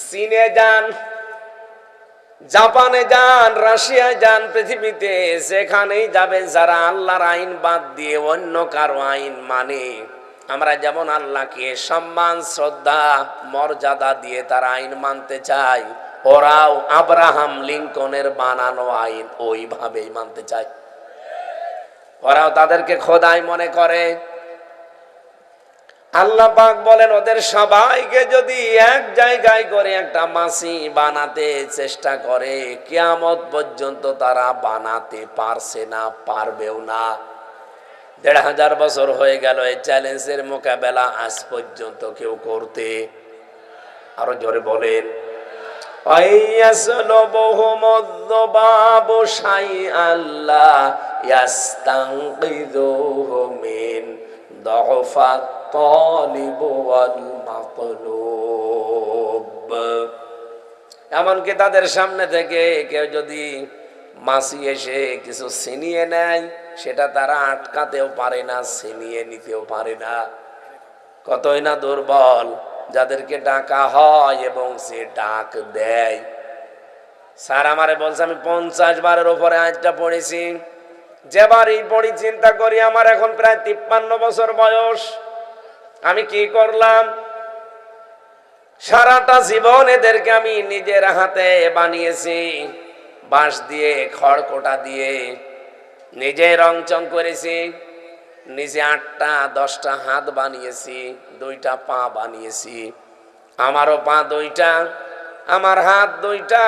চীনে যান, জাপানে যান, রাশিয়ায় যান, পৃথিবীতে যেখানেই যাবেন যারা আল্লাহর আইন বাদ দিয়ে অন্য কারো আইন মানে, আমরা যেমন আল্লাহকে সম্মান শ্রদ্ধা মর্যাদা দিয়ে তার আইন মানতে চাই, ওরাও আব্রাহাম লিঙ্কনের বানানো আইন ওইভাবেই মানতে চায়। ওরাও তাদেরকে খোদাই মনে করে। আল্লাহ পাক বলেন ওদের সবাইকে যদি এক জায়গায় করে একটা মাছি বানাতে চেষ্টা করে, কিয়ামত পর্যন্ত তারা বানাতে পারছে না, পারবেও না। ১৫০০ বছর হয়ে গেল এই চ্যালেঞ্জের মোকাবেলা, আজ পর্যন্ত কেউ করতে। আরো জোরে বলেন, এমনকি তাদের সামনে থেকে কেউ যদি মাছি এসে কিছু ছিনিয়ে নেয়, সেটা তারা আটকাতেও পারে না, ছিনিয়ে নিতেও পারে না। কতই না দুর্বল যাদেরকে ডাকা হয় এবং সে ডাক দেয়। স্যার আমারে বলছে আমি 50 বারের উপরে আজটা পড়েছি, যেবারই পড়ি চিন্তা করি আমার এখন প্রায় 53 বছর বয়স, আমি কি করলাম? সারাটা জীবন এদেরকে আমি নিজের হাতে বানিয়েছি, বাঁশ দিয়ে খড়কোটা দিয়ে নিজে রংচং করেছি, নিজে 8টা 10টা হাত বানিয়েছি, 2টা পা বানিয়েছি। আমারও পা 2টা, আমার হাত 2টা,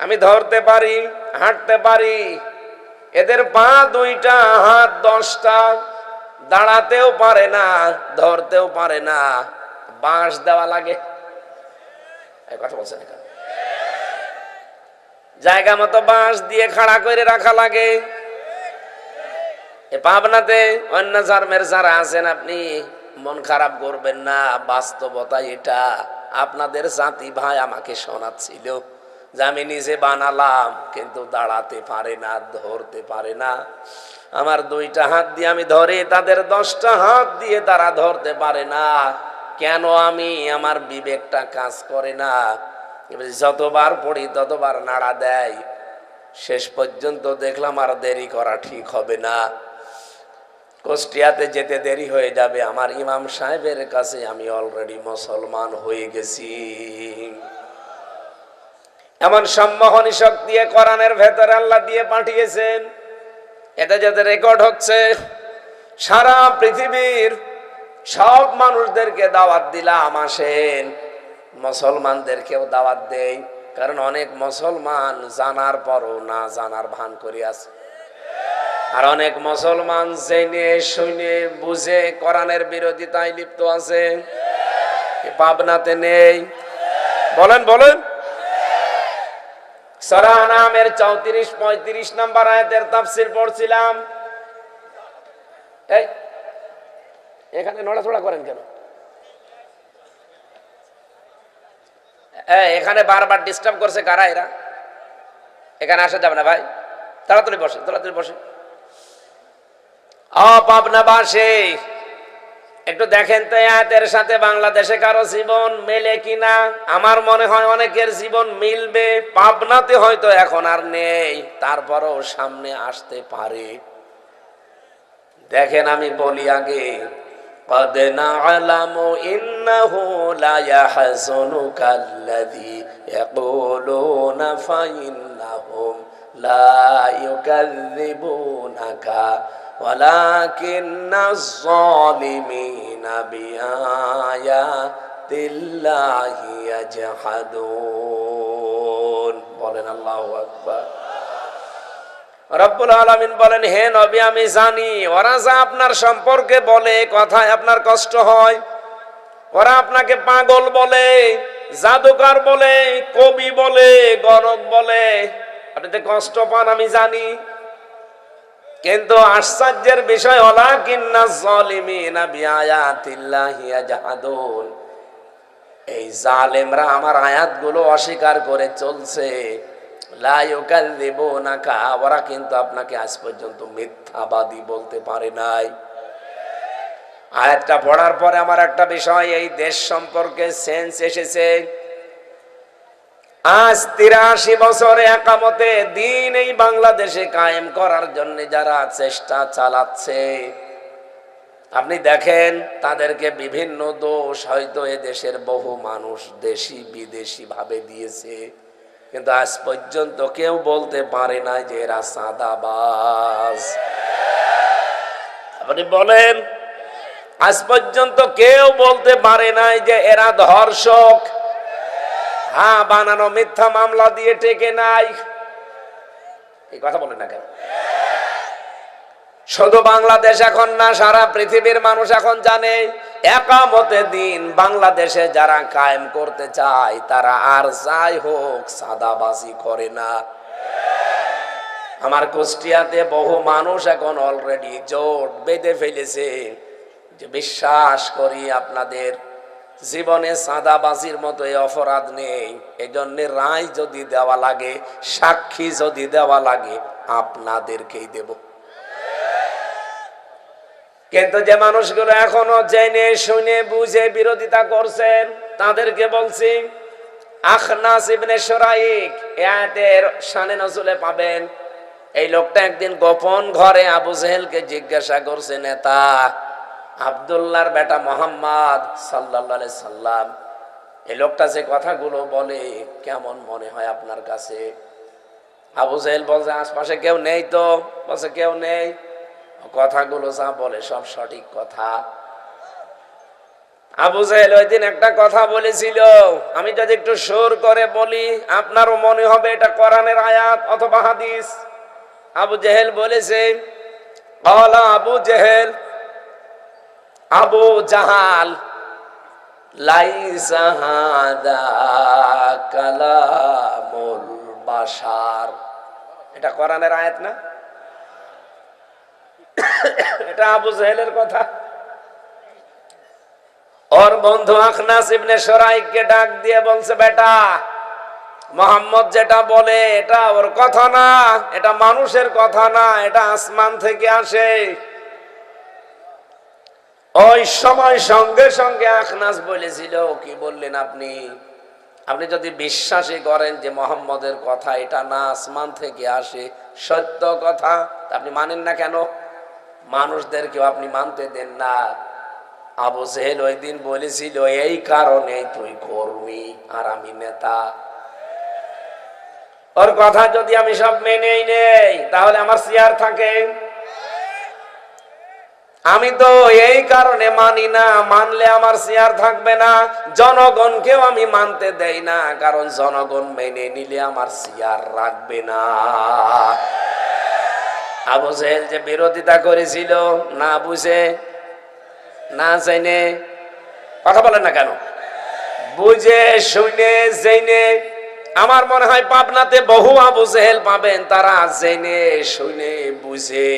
আমি ধরতে পারি, হাঁটতে পারি। এদের পা 2টা, হাত 10টা, দাঁড়াতেও পারে না, ধরতেও পারে না, বাঁশ দেওয়া লাগে। কথা বলছেন, জায়গা মতো বাঁশ দিয়ে খাড়া করে রাখা লাগে। পাবনাতে অন্য ধর্মের যারা আছেন আপনি মন খারাপ করবেন না, বাস্তবতা এটা। আপনাদের জাতি ভাই আমাকে শোনাচ্ছিল যে আমি নিজে বানালাম কিন্তু দাঁড়াতে পারে না, ধরতে পারে না। আমার 2টা হাত দিয়ে আমি ধরে, তাদের 10টা হাত দিয়ে তারা ধরতে পারে না। কেন? আমি আমার বিবেকটা কাজ করে না। যতবার পড়ি ততবার নাড়া দেয়। শেষ পর্যন্ত দেখলাম আর দেরি করা ঠিক হবে না, কুষ্টিয়াতে যেতে দেরি হয়ে যাবে। আমার ইমাম সাহেবের কাছে আমি অলরেডি মুসলমান হয়ে গেছি। এমন সম্মোহনী শক্তি কোরআনের ভেতরে আল্লাহ দিয়ে পাঠিয়েছেন। এটা যাতে রেকর্ড হচ্ছে, সারা পৃথিবীর সব মানুষদেরকে দাওয়াত দিলাম আসেন, মুসলমানদেরকেও দাওয়াত দেই। কারণ অনেক মুসলমান জানার পরও না জানার ভান করে আছে, আর অনেক মুসলমান জেনে শুনে বুঝে কোরআনের বিরোধিতায় লিপ্ত আছে। পাবনাতে নেই? বলেন বলেন। সূরা আনামের 34-35 নম্বর আয়াতের তাফসীর পড়ছিলাম। এই এখানে নড়াচড়া করেন কেন? এখানে বারবার ডিস্টার্ব করছে কারা? এরা এখানে আসা যাবে না ভাই, তাড়াতাড়ি বসে, তাড়াতাড়ি বসে। পাবনাবাসী একটু দেখেন তো আয়াতের সাথে বাংলাদেশে কারো জীবন মেলে কিনা। আমার মনে হয় অনেকের জীবন মিলবে। পাবনাতে হয়তো এখন আর নেই, তারপরও সামনে আসতে পারে। দেখেন আমি বলি আগে, قد نعلم إنه لا يحزنك الذي يقولون فإنهم لا يكذبونك ولكن الظالمين بآيات الله يجحدون। বলেন আল্লাহু আকবার। রব্বুল আলামিন বলেন, হে নবী আমি জানি ওরা যা আপনার সম্পর্কে বলে কথায় আপনার কষ্ট হয়। ওরা আপনাকে পাগল বলে, জাদুকর বলে, কবি বলে, গণক বলে, আপনি কষ্ট পান আমি জানি। কিন্তু আশ্চর্যের বিষয় ওয়ালাকিন্নাজ জালিমিনা বিআয়াতিল্লাহি ইয়াজহাদুন, এই জালেমরা আমার আয়াতগুলো অস্বীকার করে চলছে। লা ইউকাযযিবুনাকা, ওরা কিন্তু আপনাকে আজ পর্যন্ত মিথ্যাবাদী বলতে পারে নাই। আয়াতটা পড়ার পরে আমার একটা বিষয়, এই দেশ সম্পর্কে সেন্স এসেছে। আজ 83 বছরে একামতে দিন এই বাংলাদেশে কায়েম করার জন্য যারা চেষ্টা চালাচ্ছে, আপনি দেখেন তাদেরকে বিভিন্ন দোষ হয়তো এ দেশের বহু মানুষ দেশি বিদেশি ভাবে দিয়েছে, কিন্তু আজ পর্যন্ত কেউ বলতে পারে না যে এরা সাদাবাজ। আপনি বলেন, আজ পর্যন্ত কেউ বলতে পারে নাই যে এরা ধর্ষক। হ্যাঁ, বানানো মিথ্যা মামলা দিয়ে টেকে নাই। এই কথা বলেন না কেন? শুধু বাংলাদেশ এখন না, সারা পৃথিবীর মানুষ এখন জানে একামতে দিন বাংলাদেশে যারা কায়েম করতে চায় তারা আর যাই হোক সাদাবাজি করে না। আমার কুষ্টিয়াতে বহু মানুষ এখন অলরেডি জোট বেঁধে ফেলেছে যে বিশ্বাস করি আপনাদের জীবনে সাদাবাজির মতো এই অপরাধ নেই, এজন্য রায় যদি দেওয়া লাগে, সাক্ষী যদি দেওয়া লাগে, আপনাদেরকেই দেব। কিন্তু যে মানুষগুলো এখনো জেনে শুনে বুঝে বিরোধিতা করছেন তাদেরকে বলছি, আখনাস ইবনে শুরাইক আয়াতের শানে নজুলে পাবেন। এই লোকটা একদিন গোপন ঘরে আবু জেহেলকে জিজ্ঞাসা করছে, নেতা আব্দুল্লাহর বেটা মোহাম্মদ সাল্লাল্লাহু আলাইহি সাল্লাম, এই লোকটা যে কথাগুলো বলে কেমন মনে হয় আপনার কাছে? আবু জেহেল বলছে, আশপাশে কেউ নেই তো। বলছে, কেউ নেই, কথাগুলো যা বলে সব সঠিক কথা। আবু জেহেল ওই দিন একটা কথা বলেছিল, আমি যদি একটু সুর করে বলি আপনারও মনে হবে এটা কোরআনের আয়াত অথবা হাদিস। আবু জেহেল বলেছে, ক্বালা আবু জেহেল আবু জাহাল লাইসা হাদা কালামুল বাশার। এটা কোরআনের আয়াত না, এটা আবু জেহেলের কথা। ওর বন্ধু আখনাস ইবনে শুরাইককে ডাক দিয়ে বলছে, বেটা মোহাম্মদ যেটা বলে এটা ওর কথা না, এটা মানুষের কথা না, এটা আসমান থেকে আসে। ওই সময় সঙ্গে সঙ্গে আখনাস বলেছিল, কি বললেন আপনি? আপনি যদি বিশ্বাসই করেন যে মোহাম্মদের কথা এটা না আসমান থেকে আসে, সত্য কথা, আপনি মানেন না কেন? মানুষদেরকেও আপনি মানতে দেন না। আবু জেহেল ওই দিন বলেছিল, এই কারণে তুই কর্মী আর আমি নেতা। ওর কথা যদি আমি সব মেনেই নেই তাহলে আমার চেয়ার থাকে? আমি তো এই কারণে মানি না, মানলে আমার চেয়ার থাকবে না। জনগণকেও আমি মানতে দেই না, কারণ জনগণ মেনে নিলে আমার চেয়ার রাখবে না। আবু জেহেল যে বিরোধিতা করেছিল না বুঝে না জেনে, কথা বলেন না কেন? বুঝে শুনে জেনে। আমার মনে হয় পাবনাতে বহু আবু জেহেল পাবেন, তারা জেনে শুনে বুঝে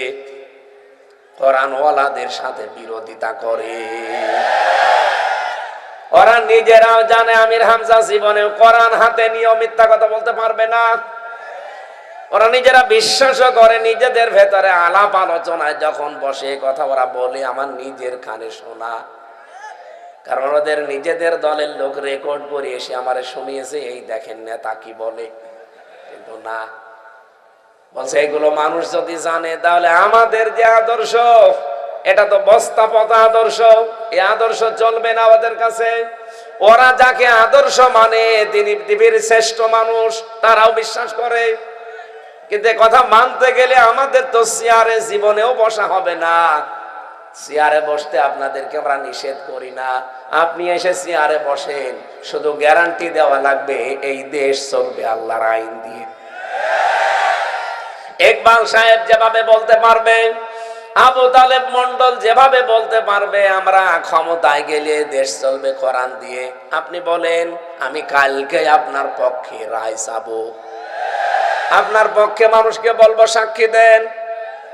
কোরআনওয়ালাদের সাথে বিরোধিতা করে। ওরা নিজেরাও জানে আমির হামজা জীবনে কোরআন হাতে নিয়ে মিথ্যা কথা বলতে পারবে না। ওরা নিজেরা বিশ্বাসও করে, নিজেদের ভেতরে আলাপ আলোচনায় যখন বসে কথা ওরা বলে আমার নিজের কানে শোনা, কারণ ওদের নিজেদের দলের লোক রেকর্ড করে এসে আমারে শুনিয়েছে, এই দেখেন নেতা কি বলে। কিন্তু না, বলছে এগুলো মানুষ যদি জানে তাহলে আমাদের যে আদর্শ এটা তো বস্তা পচা আদর্শ, এই আদর্শ চলবে না ওদের কাছে। ওরা যাকে আদর্শ মানে তিনি পৃথিবীর শ্রেষ্ঠ মানুষ, তারাও বিশ্বাস করে। কিন্তু কথা মানতে গেলে আমাদের তো চেয়ারে জীবনেও বসা হবে না। চেয়ারে বসতে আপনাদেরকে আমরা নিষেধ করি না, আপনি এসে চেয়ারে বসেন, শুধু গ্যারান্টি দেওয়া লাগবে এই দেশ চলবে আল্লাহর আইন দিয়ে। ইকবাল সাহেব যেভাবে বলতে পারবে, আবু তালেব মন্ডল যেভাবে বলতে পারবে আমরা ক্ষমতায় গেলে দেশ চলবে কোরআন দিয়ে, আপনি বলেন আমি কালকে আপনার পক্ষে রায় চাবো, আপনার পক্ষে মানুষকে বলবো সাক্ষী দেন,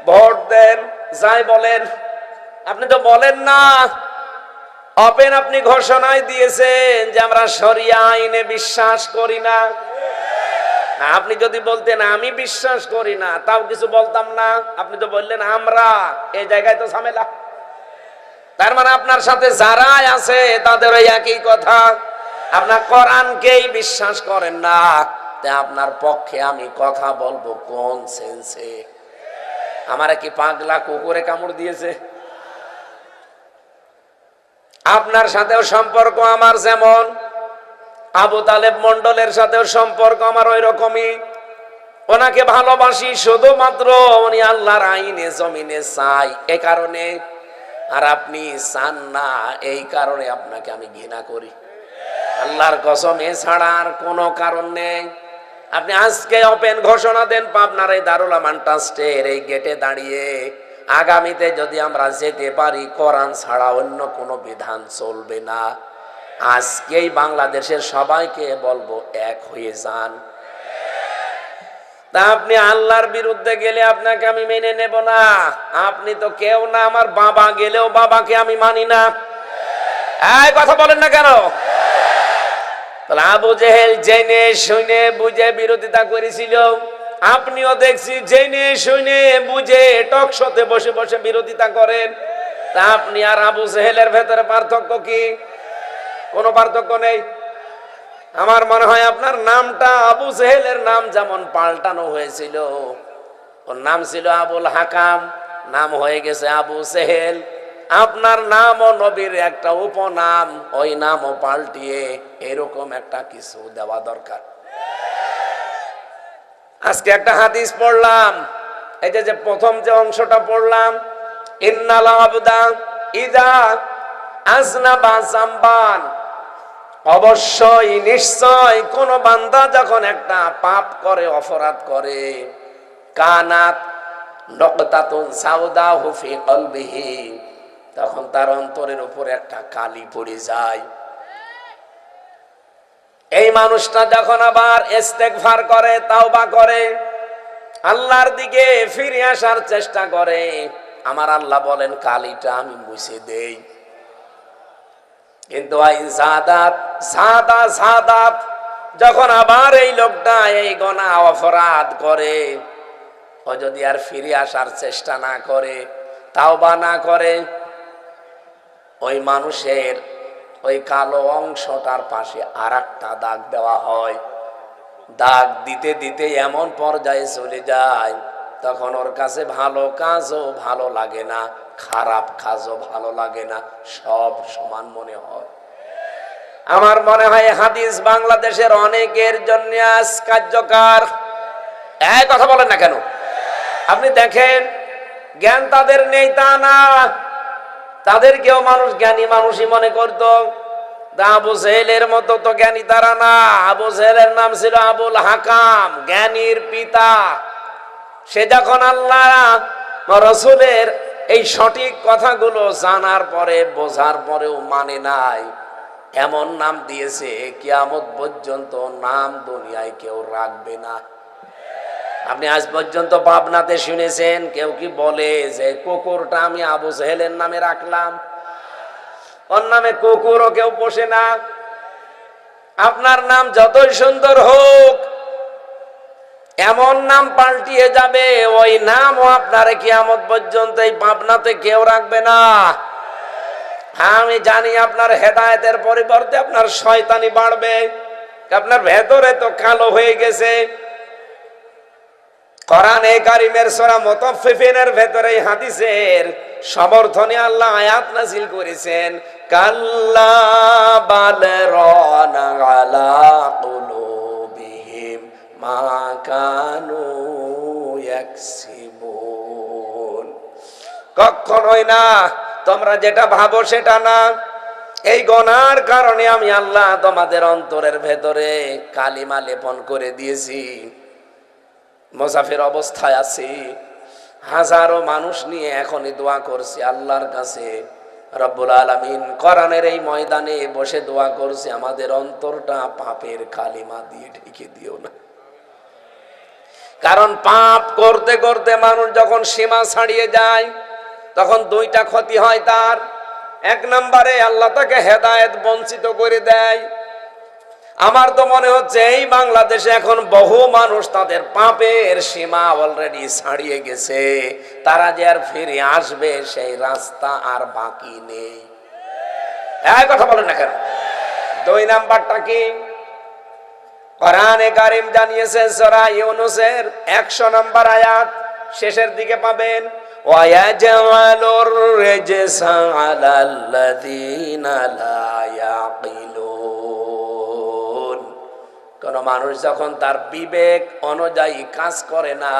ভোট দেন, যাই বলেন। আপনি তো বলেন না। ওপেন আপনি ঘোষণায় দিয়েছেন যে আমরা শরিয়া আইনে বিশ্বাস করি না। আপনি যদি বলতেন আমি বিশ্বাস করি না, তাও কিছু বলতাম না। আপনি তো বললেন আমরা, এই জায়গায় তো ঝামেলা। তার মানে আপনার সাথে যারাই আছে তাদের ওই একই কথা। আপনার কোরআনকেই বিশ্বাস করেন না, তাই আপনার পক্ষে আমি কথা বলবো কোন সেন্সে? আমারে কি পাগলা কুকুরে কামড় দিয়েছে? আপনার সাথেও সম্পর্ক আমার যেমন, আবু তালেব মন্ডলের সাথেও সম্পর্ক আমার ওই রকমই। ওনাকে ভালোবাসি শুধুমাত্র উনি আল্লাহর আইনে জমিনে চাই এ কারণে, আর আপনি চান না এই কারণে আপনাকে আমি ঘৃণা করি। আল্লাহর কসম, এছাড়া আর কোনো কারণ নেই। আপনি আজকে ওপেন ঘোষণা দেন পাবনার এই দারুল আমান ট্রাস্টের এই গেটে দাঁড়িয়ে, আগামীতে যদি আমরা যেতে পারি কোরআন ছাড়া অন্য কোনো বিধান চলবে না। আজকেই বাংলাদেশের সবাইকে বলবো এক হয়ে যান। তা আপনি আল্লাহর বিরুদ্ধে গেলে আপনাকে আমি মেনে নেব না। আপনি তো কেউ না, আমার বাবা গেলেও বাবাকে আমি মানি না। এই কথা বলেন না কেন? তাহলে আবু জেহেল জেনে শুনে বুঝে বিরোধিতা করেছিল, আপনিও দেখছি জেনে শুনে বুঝে টকশোতে বসে বসে বিরোধিতা করেন। তা আপনি আর আবু জেহেলের ভেতরে পার্থক্য কি? কোনো পার্থক্য নেই। আমার মনে হয় আপনার নামটা আবু জেহেলের নাম যেমন পাল্টানো হয়েছিল, ওর নাম ছিল আবুল হাকাম, নাম হয়ে গেছে আবু জেহেল। আপনার নামও নবীর একটা উপনাম, ওই নামও পাল্টিয়ে এরকম একটা কিছু দেওয়া দরকার। আজকে একটা হাদিস পড়লাম, এই যে প্রথম যে অংশটা পড়লাম, ইন্নাল আবদা ইযা আযনাবা যামবান, অবশ্যই নিশ্চয় কোন বান্দা যখন একটা পাপ করে, অপরাধ করে, কানাত নকতাতুন সাউদাহু ফি কলবিহি, তখন তার অন্তরের উপর একটা কালি পড়ে যায়। এই মানুষটা যখন আবার ইস্তেগফার করে, তাওবা করে, আল্লাহর দিকে ফিরে আসার চেষ্টা করে, আমার আল্লাহ বলেন কালিটা আমি মুছে দেই। কিন্তু যখন আবার এই লোকটা এই গুনাহ অপরাধ করে, ও যদি আর ফিরে আসার চেষ্টা না করে, তাওবা না করে, ওই মানুষের ওই কালো অংশটার পাশে আরেকটা দাগ দেওয়া হয়। দাগ দিতে দিতে এমন পর্যায়ে চলে যায়, তখন ওর কাছে ভালো কাজও ভালো লাগে না, খারাপ কাজও ভালো লাগে না, সব সমান মনে হয়। আমার মনে হয় হাদিস বাংলাদেশের অনেকের জন্য আজ কার্যকর। এই কথা বলেন না কেন? আপনি দেখেন, জ্ঞান তাদের নেই তা না, তাদেরকেও মানুষ জ্ঞানী মানুষই মনে করত। আবু জেহেলের মতো তো জ্ঞানী তারা না। আবু জেহেলের নাম ছিল আবুল হাকাম, জ্ঞানীর পিতা। সে যখন আল্লাহ রাসূলের এই সঠিক কথাগুলো জানার পরে, বোঝার পরেও মানে নাই, এমন নাম দিয়েছে কিয়ামত পর্যন্ত নাম দুনিয়ায় কেউ রাখবে না। আপনি আজ পর্যন্ত পাবনাতে শুনেছেন কেউ কি বলে যে কুকুরটা আমি আবু জেহেলের নামে রাখলাম? ওর নামে কুকুরও কেউ পোষে না। আপনার নাম যতই সুন্দর হোক, এমন নাম পাল্টিয়ে যাবে, ওই নামও আপনারে কিয়ামত পর্যন্ত এই পাবনাতে কেউ রাখবে না। আমি জানি আপনার হেদায়েতের পরিবর্তে আপনার শয়তানি বাড়বে, আপনার ভেতরে তো কালো হয়ে গেছে। কোরআনে কারীমের সূরা মুতাফফিফিনের ভেতরে এই হাদিসের সমর্থনে আল্লাহ আয়াত নাযিল করেছেন, কাল্লা বাল রানা আলা কুলুবিহিম মা কানু ইয়াকসিবুন। কখনোই না, তোমরা যেটা ভাবো সেটা না। এই গুনার কারণে আমি আল্লাহ তোমাদের অন্তরের ভেতরে কালিমা লেপন করে দিয়েছি। মুসাফির অবস্থায় আছি, হাজারো মানুষ নিয়ে এখনই দোয়া করছি আল্লাহর কাছে, রব্বুল আলামিন কোরআনের এই ময়দানে বসে দোয়া করছি, আমাদের অন্তরটা পাপের কালিমা দিয়ে ঢেকে দিও না। কারণ পাপ করতে করতে মানুষ যখন সীমা ছাড়িয়ে যায়, তখন দুইটা ক্ষতি হয় তার। এক নম্বরে আল্লাহ তাকে হেদায়েত বঞ্চিত করে দেয়। আমার তো মনে হচ্ছে এই বাংলাদেশে এখন বহু মানুষ তাদের পাপের সীমা অলরেডি ছাড়িয়ে গেছে, তারা যে আর ফিরে আসবে সেই রাস্তা আর বাকি নেই। এই কথা বলেন না কেন? দুই নাম্বারটা কি? কোরআনে কারীম জানিয়েছে সূরা ইউনূসের 100 নম্বর আয়াত শেষের দিকে পাবেন, ওয়ায়াজআলুর রিজসা আলাল্লাযীনা লা ইয়াকিলুন। কোন মানুষ যখন তার বিবেক অনুযায়ী কাজ করে না,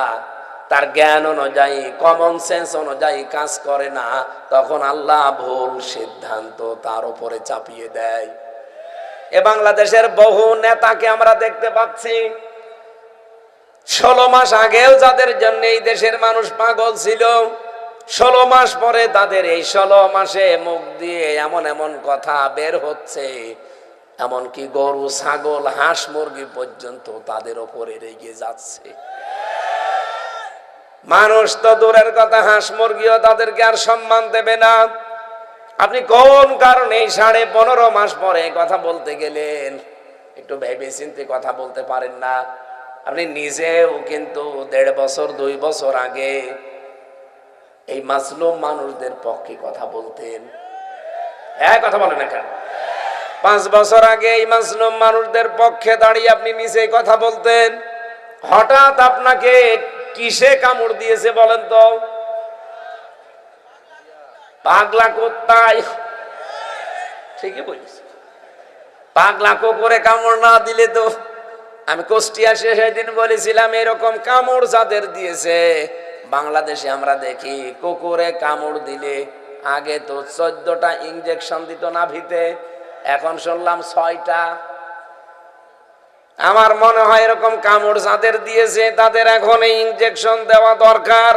তার জ্ঞান অনুযায়ী, কমন সেন্স অনুযায়ী কাজ করে না, তখন আল্লাহ ভুল সিদ্ধান্ত তার উপরে চাপিয়ে দেয়। এ বাংলাদেশের বহু নেতাকে আমরা দেখতে পাচ্ছি, 16 মাস আগেও যাদের জন্য এই দেশের মানুষ পাগল ছিল, 16 মাস পরে তাদের এই 16 মাসে মুখ দিয়ে এমন এমন কথা বের হচ্ছে, এমনকি গরু, ছাগল, হাঁস, মুরগি পর্যন্ত তাদের ওপরে রেগে যাচ্ছে। মানুষ তো দূরের কথা, হাঁস মুরগিও তাদেরকে আর সম্মান দেবে না। আপনি কোন কারণে 15.5 মাস পরে কথা বলতে গেলেন? একটু ভেবে চিন্তে কথা বলতে পারেন না? আপনি নিজেও কিন্তু 1.5 বছর 2 বছর আগে এই মাজলুম মানুষদের পক্ষে কথা বলতেন। কথা বলেন না কেন? 5 বছর আগে এই মাজলুম মানুষদের পক্ষে দাঁড়িয়ে আপনি নিজেই কথা বলতেন। হঠাৎ আপনাকে কিসে কামড় দিয়েছে বলেন তো? পাগলা কোত্তায়। ঠিকই বলিস, পাগলা কুকুরে কামড় না দিলে তো, আমি কুষ্টিয়া সেদিন বলেছিলাম, এরকম কামড় যাদের দিয়েছে বাংলাদেশে আমরা দেখি, কুকুরে কামড় দিলে আগে তো 14টা ইনজেকশন দিত নাভিতে, এখন শুনলাম 6টা। আমার মনে হয় এরকম কামড় যাদের দিয়েছে তাদের এখন এই ইনজেকশন দেওয়া দরকার।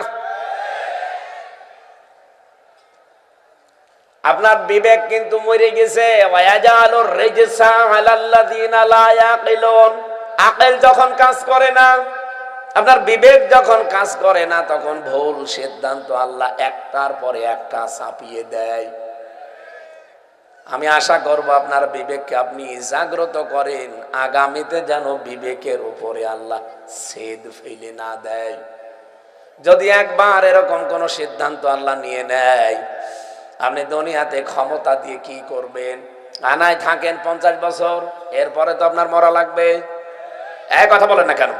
আপনার বিবেক কিন্তু মরে গেছে। ওয়ায়াজালুর রিজসা আলাল্লাযীনা লা ইয়াকিলুন। আকল যখন কাজ করে না, আপনার বিবেক যখন কাজ করে না, তখন ভুল সিদ্ধান্ত আল্লাহ একটার পরে একটা চাপিয়ে দেয়। আমি আশা করব আপনার বিবেককে আপনি জাগ্রত করেন, আগামীতে যেন বিবেকের উপরে আল্লাহ ছেদ ফেলে না দেয়। যদি একবার এরকম কোন সিদ্ধান্ত আল্লাহ নিয়ে নেয়, আপনি দুনিয়াতে ক্ষমতা দিয়ে কি করবেন? আনায় থাকেন 50 বছর, এরপরে তো আপনার মরা লাগবে। কথা বলেন না কেন?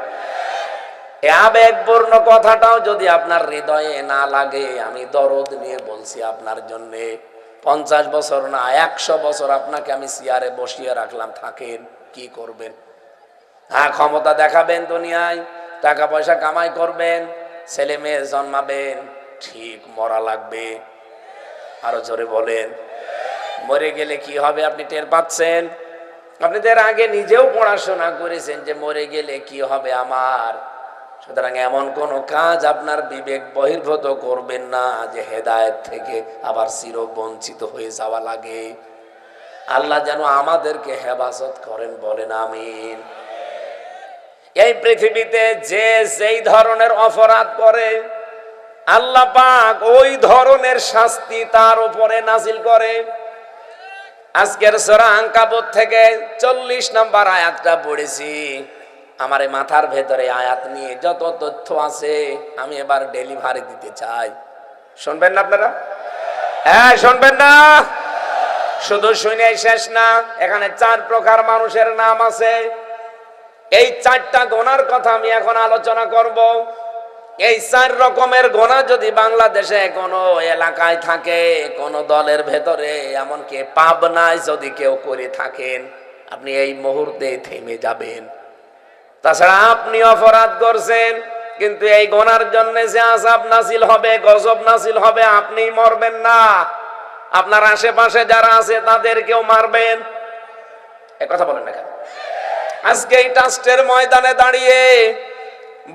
এই আবেগপূর্ণ কথাটাও যদি আপনার হৃদয়ে না লাগে, আমি দরদ নিয়ে বলছি আপনার জন্যে, 50 বছর না 100 বছর আপনাকে আমি চেয়ারে বসিয়ে রাখলাম, থাকেন, কি করবেন? ক্ষমতা দেখাবেন দুনিয়ায়, টাকা পয়সা কামাই করবেন, ছেলে মেয়ে জন্মাবেন, ঠিক মরা লাগবে। আরো জোরে বলেন। মরে গেলে কি হবে আপনি টের পাচ্ছেন? আপনি তো এর আগে নিজেও পড়াশোনা করেছেন যে মরে গেলে কি হবে আমার। সুতরাং এমন কোন কাজ আপনার বিবেক বহির্ভূত করবেন না যে হেদায়েত থেকে আবার চির বঞ্চিত হয়ে যাওয়া লাগে। আল্লাহ যেন আমাদেরকে হেফাজত করেন, বলেন আমিন। এই পৃথিবীতে যে যেই ধরনের অপরাধ করে, আল্লাহ পাক ওই ধরনের শাস্তি তার উপরে নাজিল করে। আজকের সূরা আনকাবুত থেকে 40 নম্বর আয়াতটা পড়েছি। আমার এই মাথার ভেতরে আয়াত নিয়ে যত তথ্য আছে আমি এবার ডেলিভারি দিতে চাই। শুনবেন না আপনারা? শুনবেন না? শুধু শুনেই শেষ না, এখানে 4 প্রকার মানুষের নাম আছে। এই 4টা গুনার কথা আমি এখন আলোচনা করব। এই 4 রকমের গুনাহ যদি বাংলাদেশে কোনো এলাকায় থাকে, কোন দলের ভেতরে, এমনকি পাবনায় যদি কেউ করে থাকেন, আপনি এই মুহূর্তে থেমে যাবেন। তাছাড়া আপনি অপরাধ করছেন, কিন্তু এই গুনার জন্য যে আযাব নাযিল হবে, গজব নাযিল হবে, আপনি মরবেন না, আপনার আশেপাশে যারা আছে তাদেরকেও মারবেন। এই কথা বলেন না কেন? আজকে এই ট্রাস্টের ময়দানে দাঁড়িয়ে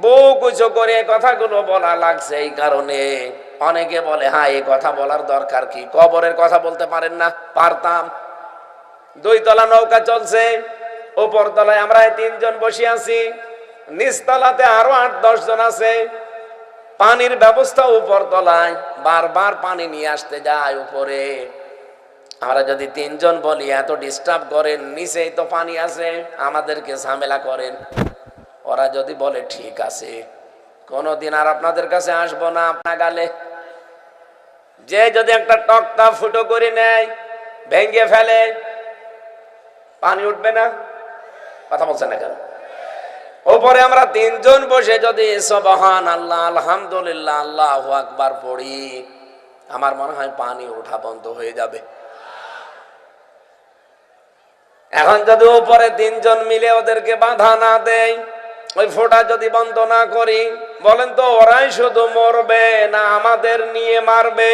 বুক উঁচু করে কথাগুলো বলা লাগছে এই কারণে। অনেকে বলে, হ্যাঁ এই কথা বলার দরকার কি? কবরের কথা বলতে পারেন না? পারতাম। 2 তলা নৌকা চলছে, উপর তলায় আমরা 3 জন বসে আছি, নিচতলাতে আরো 8-10 জন আছে। পানির ব্যবস্থা উপর তলায়, বারবার পানি নিয়ে আসতে যায় উপরে। আমরা যদি 3 জন বলি এত ডিস্টার্ব করেন, নিচেই তো পানি আছে, আমাদেরকে ঝামেলা করেন, ওরা যদি বলে ঠিক আছে, কোনদিন আর আপনাদের কাছে আসবো না, আপনা গালে যে যদি একটা টকটা ফুটো করে নেয়, ভেঙে ফেলে, পানি উঠবে না? কথা বলছেন না কেন? ওপরে আমরা তিনজন বসে যদি সুবহানাল্লাহ, আলহামদুলিল্লাহ, আল্লাহু আকবার পড়ি, আমার মনে হয় পানি ওঠা বন্ধ হয়ে যাবে। এখন যদি উপরে তিনজন মিলে ওদেরকে বাধা না দেয়, ওই ফোঁটা যদি বন্ধ না করি, বলেন তো ওরাই শুধু মরবে না আমাদের নিয়ে মারবে?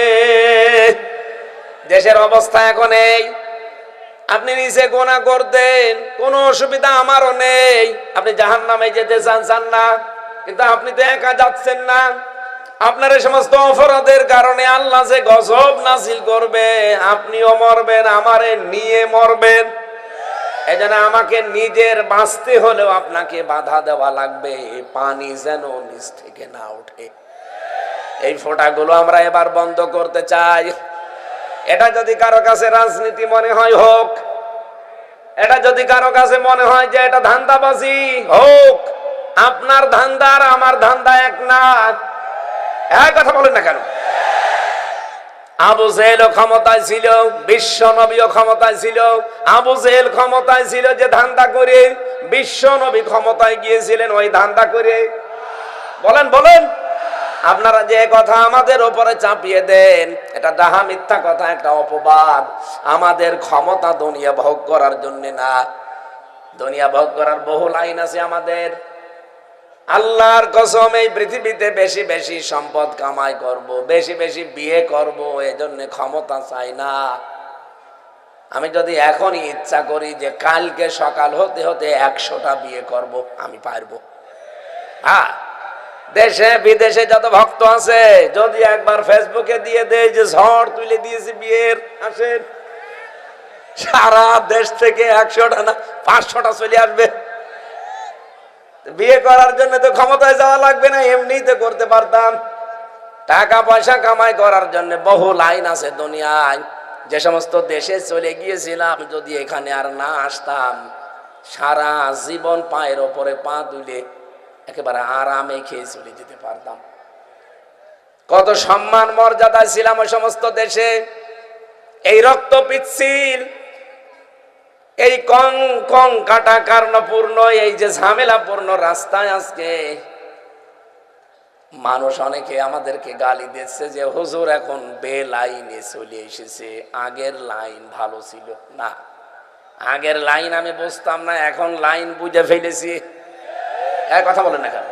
দেশের অবস্থা এখন এই। আপনি নিচে গোনা করতেন, কোনো অসুবিধা আমারও নেই। আপনি জাহান্নামে যেতে চান, চান না? কিন্তু আপনি তো একা যাচ্ছেন না। আপনার এই সমস্ত অপরাধের কারণে আল্লাহ যে গজব নাজিল করবে, আপনিও মরবেন, আমারে নিয়ে মরবেন। এই জন্য আমাকে নিজের বাঁচতে হলেও আপনাকে বাধা দেওয়া লাগবে, পানি যেন নিচ থেকে না ওঠে। এই ফোঁটাগুলো আমরা এবার বন্ধ করতে চাই। এটা যদি কারো কাছে রাজনীতি মনে হয় হোক, এটা যদি কারো কাছে মনে হয় যে এটা ধান্দাবাজি হোক, আপনার ধান্দা আর আমার ধান্দা এক না। এক কথা বলেন না কেন? আবু জেহেলও ক্ষমতায় ছিল, বিশ্ব নবীও ক্ষমতায় ছিল। আবু জেহেল ক্ষমতায় ছিল যে ধান্দা করে, বিশ্ব নবী ক্ষমতায় গিয়েছিলেন ওই ধান্দা করে। বলেন বলেন, আপনারা যে কথা আমাদের উপরে চাপিয়ে দেন, এটা ডাহা মিথ্যা কথা, একটা অপবাদ। আমাদের ক্ষমতা দুনিয়া ভোগ করার জন্য না। দুনিয়া ভোগ করার বহু লাইন আছে আমাদের। আল্লাহর কসম, এই পৃথিবীতে বেশি বেশি সম্পদ কামাই করব, বেশি বেশি বিয়ে করব, এজন্য ক্ষমতা চাই না। আমি যদি এখনই ইচ্ছা করি যে কালকে সকাল হতে হতে 100টা বিয়ে করব, আমি পারবো। হ্যাঁ, দেশে বিদেশে যত ভক্ত আছে, যদি একবার ফেসবুকে দিয়ে দেয় যে ঝড় তুলে দিয়েছি বিয়ের, আসেন, সারা দেশ থেকে 100টা না 500টা চলে আসবে। বিয়ে করার জন্য তো ক্ষমতায় যাওয়া লাগবে না, এমনিই তো করতে পারতাম। টাকা পয়সা কামাই করার জন্য বহু লাইন আছে দুনিয়ায়। যে সমস্ত দেশে চলে গিয়েছিলাম, যদি এখানে আর না আসতাম, সারা জীবন পায়ের ওপরে পা তুলে একেবারে আরামে খেয়ে চলে যেতে পারতাম। কত সম্মান মর্যাদায় ছিলাম ওই সমস্ত দেশে। এই রক্ত পিচ্ছিল, এই কং কং কাটা কারণপূর্ণ, এই যে ঝামেলাপূর্ণ রাস্তায় আজকে মানুষ অনেকে আমাদেরকে গালি দিচ্ছে যে হুজুর এখন বে লাইনে চলে এসেছে, আগের লাইন ভালো ছিল না। আগের লাইন আমি বুঝতাম না, এখন লাইন বুঝে ফেলেছি। এক কথা বলেন না কেন?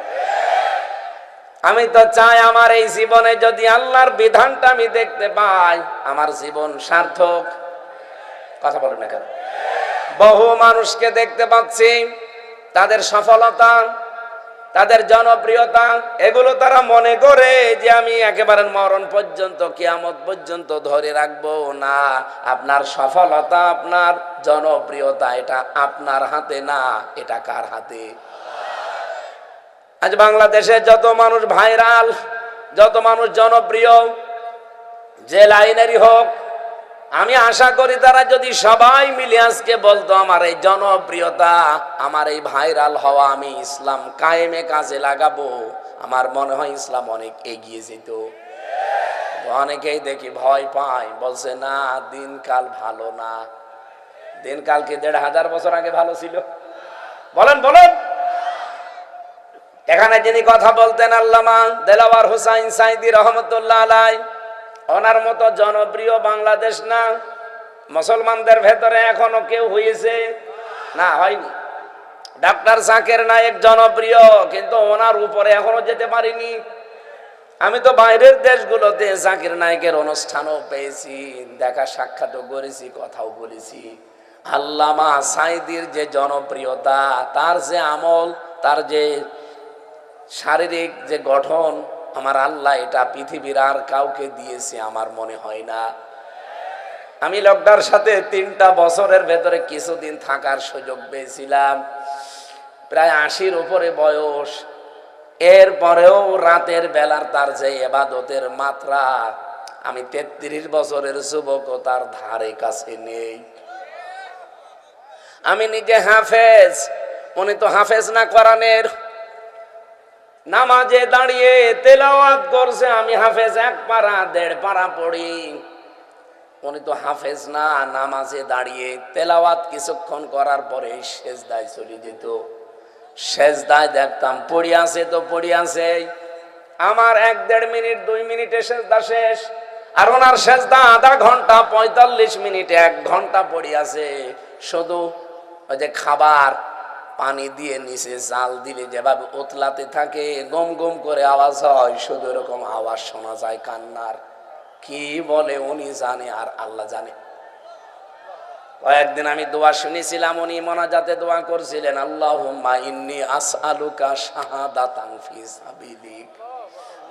আমি তো চাই আমার এই জীবনে যদি আল্লাহর বিধানটা আমি দেখতে পাই, আমার জীবন সার্থক। কথা বলেন না কেন? বহু মানুষকে দেখতে পাচ্ছি, তাদের সফলতা, তাদের জনপ্রিয়তা, এগুলো তারা মনে করে যে আমি একেবারে মরণ পর্যন্ত, কিয়ামত পর্যন্ত ধরে রাখবো। না, আপনার সফলতা, আপনার জনপ্রিয়তা, এটা আপনার হাতে না, এটা কার হাতে? আজ বাংলাদেশে যত মানুষ ভাইরাল, যত মানুষ জনপ্রিয়, যে লাইনেরই হোক, আমি আশা করি তারা যদি সবাই মিলে আজকে বলতো আমার এই জনপ্রিয়তা, আমার এই ভাইরাল হওয়া আমি ইসলাম কায়েমে কাজে লাগাবো, আমার মনে হয় ইসলাম অনেক এগিয়ে যেত। অনেকেই দেখি ভয় পায়, বলছে না দিনকাল ভালো না। দিনকাল কি 1500 বছর আগে ভালো ছিল? বলেন বলেন। এখানে যিনি কথা বলতেন আল্লামা দেলাওয়ার হোসাইন সাইদি রহমতুল্লাহ আলাই, ওনার মতো জনপ্রিয় বাংলাদেশ না। মুসলমানদের ভেতরে এখনো কেউ হয়েছে? না, হয়নি। ডাক্তার জাকির নায়েক জনপ্রিয়, কিন্তু ওনার উপরে এখনো যেতে পারিনি। আমি তো বাইরের দেশগুলোতে জাকির নায়েকের অনুষ্ঠানও পেয়েছি, দেখা সাক্ষাৎও করেছি, কথাও বলেছি। আল্লামা সাইদির যে জনপ্রিয়তা, তার যে আমল, তার যে শারীরিক যে গঠন, আমার আল্লাহ এটা পৃথিবীর আর কাউকে দিয়েছে আমার মনে হয় না। আমি লোকটার সাথে 3টা বছরের ভেতরে কিছুদিন থাকার সুযোগ পেয়েছিলাম। প্রায় 80-র উপরে বয়স, এরপরেও রাতের বেলার তার যে ইবাদতের মাত্রা, আমি 33 বছরের যুবকও তার ধারে কাছে নেই। আমি নিজে হাফেজ, উনি তো হাফেজ না কোরআনের। নামাজে দাঁড়িয়ে তেলাওয়াত করছে, আমি হাফেজ 1 পারা 1.5 পারা পড়ি। উনি তো হাফেজ না, নামাজে দাঁড়িয়ে তেলাওয়াত কিছুক্ষণ করার পরে সেজদায় চলে যেত। সেজদায় দেখতাম পড়ি আছে তো পড়ি আছে, আমার 1-1.5 মিনিট 2 মিনিটে সেজদা শেষ, আর ওনার সেজদা আধা ঘন্টা 45 মিনিটে 1 ঘন্টা পড়ি আছে। শুধু ওই যে খাবার পানি দিয়ে নিচে জাল দিলে যেভাবে উতলাতে থাকে, গম গম করে আওয়াজ হয়, শুধু এরকম আওয়াজ শোনা যায় কান্নার। কি বলে উনি জানে আর আল্লাহ জানে। কয়েকদিন আমি দোয়া শুনেছিলাম, উনি মোনাজাতে দোয়া করছিলেন, আল্লাহুম্মা ইন্নী আসআলুকা শাহাদাতান ফি সাবিলিক।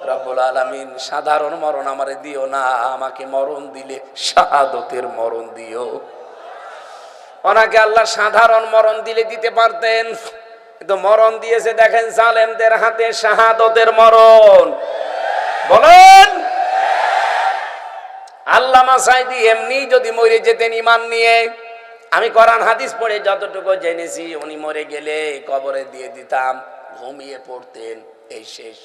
রব্বুল আলামিন, সাধারণ মরণ আমারে দিও না, আমাকে মরণ দিলে শাহাদতের মরণ দিও। ওনাকে আল্লাহ সাধারণ মরণ দিলে দিতে পারতেন, কিন্তু মরণ দিয়েছে দেখেন জালেমদের হাতে, শাহাদতের মরণ। বলেন আল্লামা সাঈদী এমনি যদি মরে যেতেন ইমান নিয়ে, আমি কোরআন হাদিস পড়ে যতটুকু জেনেছি, উনি মরে গেলে কবরে দিয়ে দিতাম, ঘুমিয়ে পড়তেন, এই শেষ।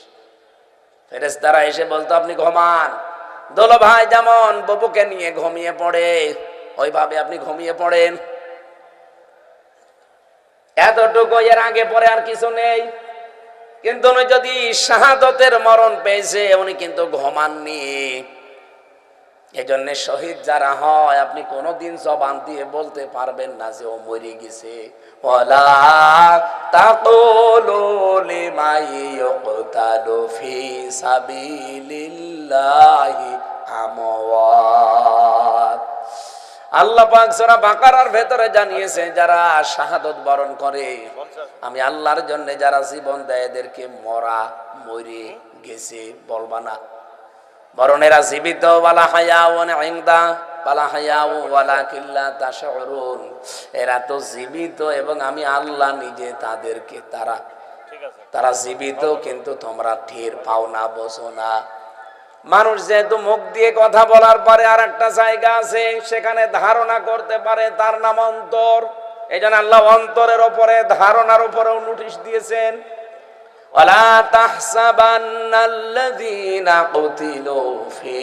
ফেরেশতারা এসে বলতো আপনি ঘুমান। দোলো ভাই যেমন বাবুকে নিয়ে ঘুমিয়ে পড়ে, ওইভাবে আপনি ঘুমিয়ে পড়েন। এতটুকু, এর আগে পরে আর কিছু নেই। কিন্তু উনি যদি শাহাদতের মরণ পেয়েছে, উনি কিন্তু ঘুমাননি। এজন্য শহীদ যারা হয়, আপনি কোনদিন জবান দিয়ে বলতে পারবেন না যে ও মরে গেছে। ওয়ালা তাকুলু লিমান ইউকতালু ফি সাবিলিল্লাহি আমওয়াত। আল্লাহ পাক সূরা বাকারার ভেতরে জানিয়েছে, যারা শাহাদত বরণ করে, আমি আল্লাহর জন্য যারা জীবন দেয়, এদেরকে মরা, মরে গেছে বলবা না, বরং এরা জীবিত। ওয়ালা হায়াউন ইনদা ওয়ালা হায়াউ ওয়ালাকিন লা তাশউরুন। এরা তো জীবিত এবং আমি আল্লাহ নিজে তাদেরকে, তারা জীবিত, কিন্তু তোমরা টের পাও না, বোঝো না। মানুষ যেহেতু মুখ দিয়ে কথা বলার পরে আর একটা জায়গা আছে, সেখানে ধারণা করতে পারে, তার নাম অন্তর। এই জন্য আল্লাহ অন্তরের উপরে, ধারণার উপরেও নোটিশ দিয়েছেন, ওয়ালা তাহসাবান্নাল্লাযীনা কুতিলু ফি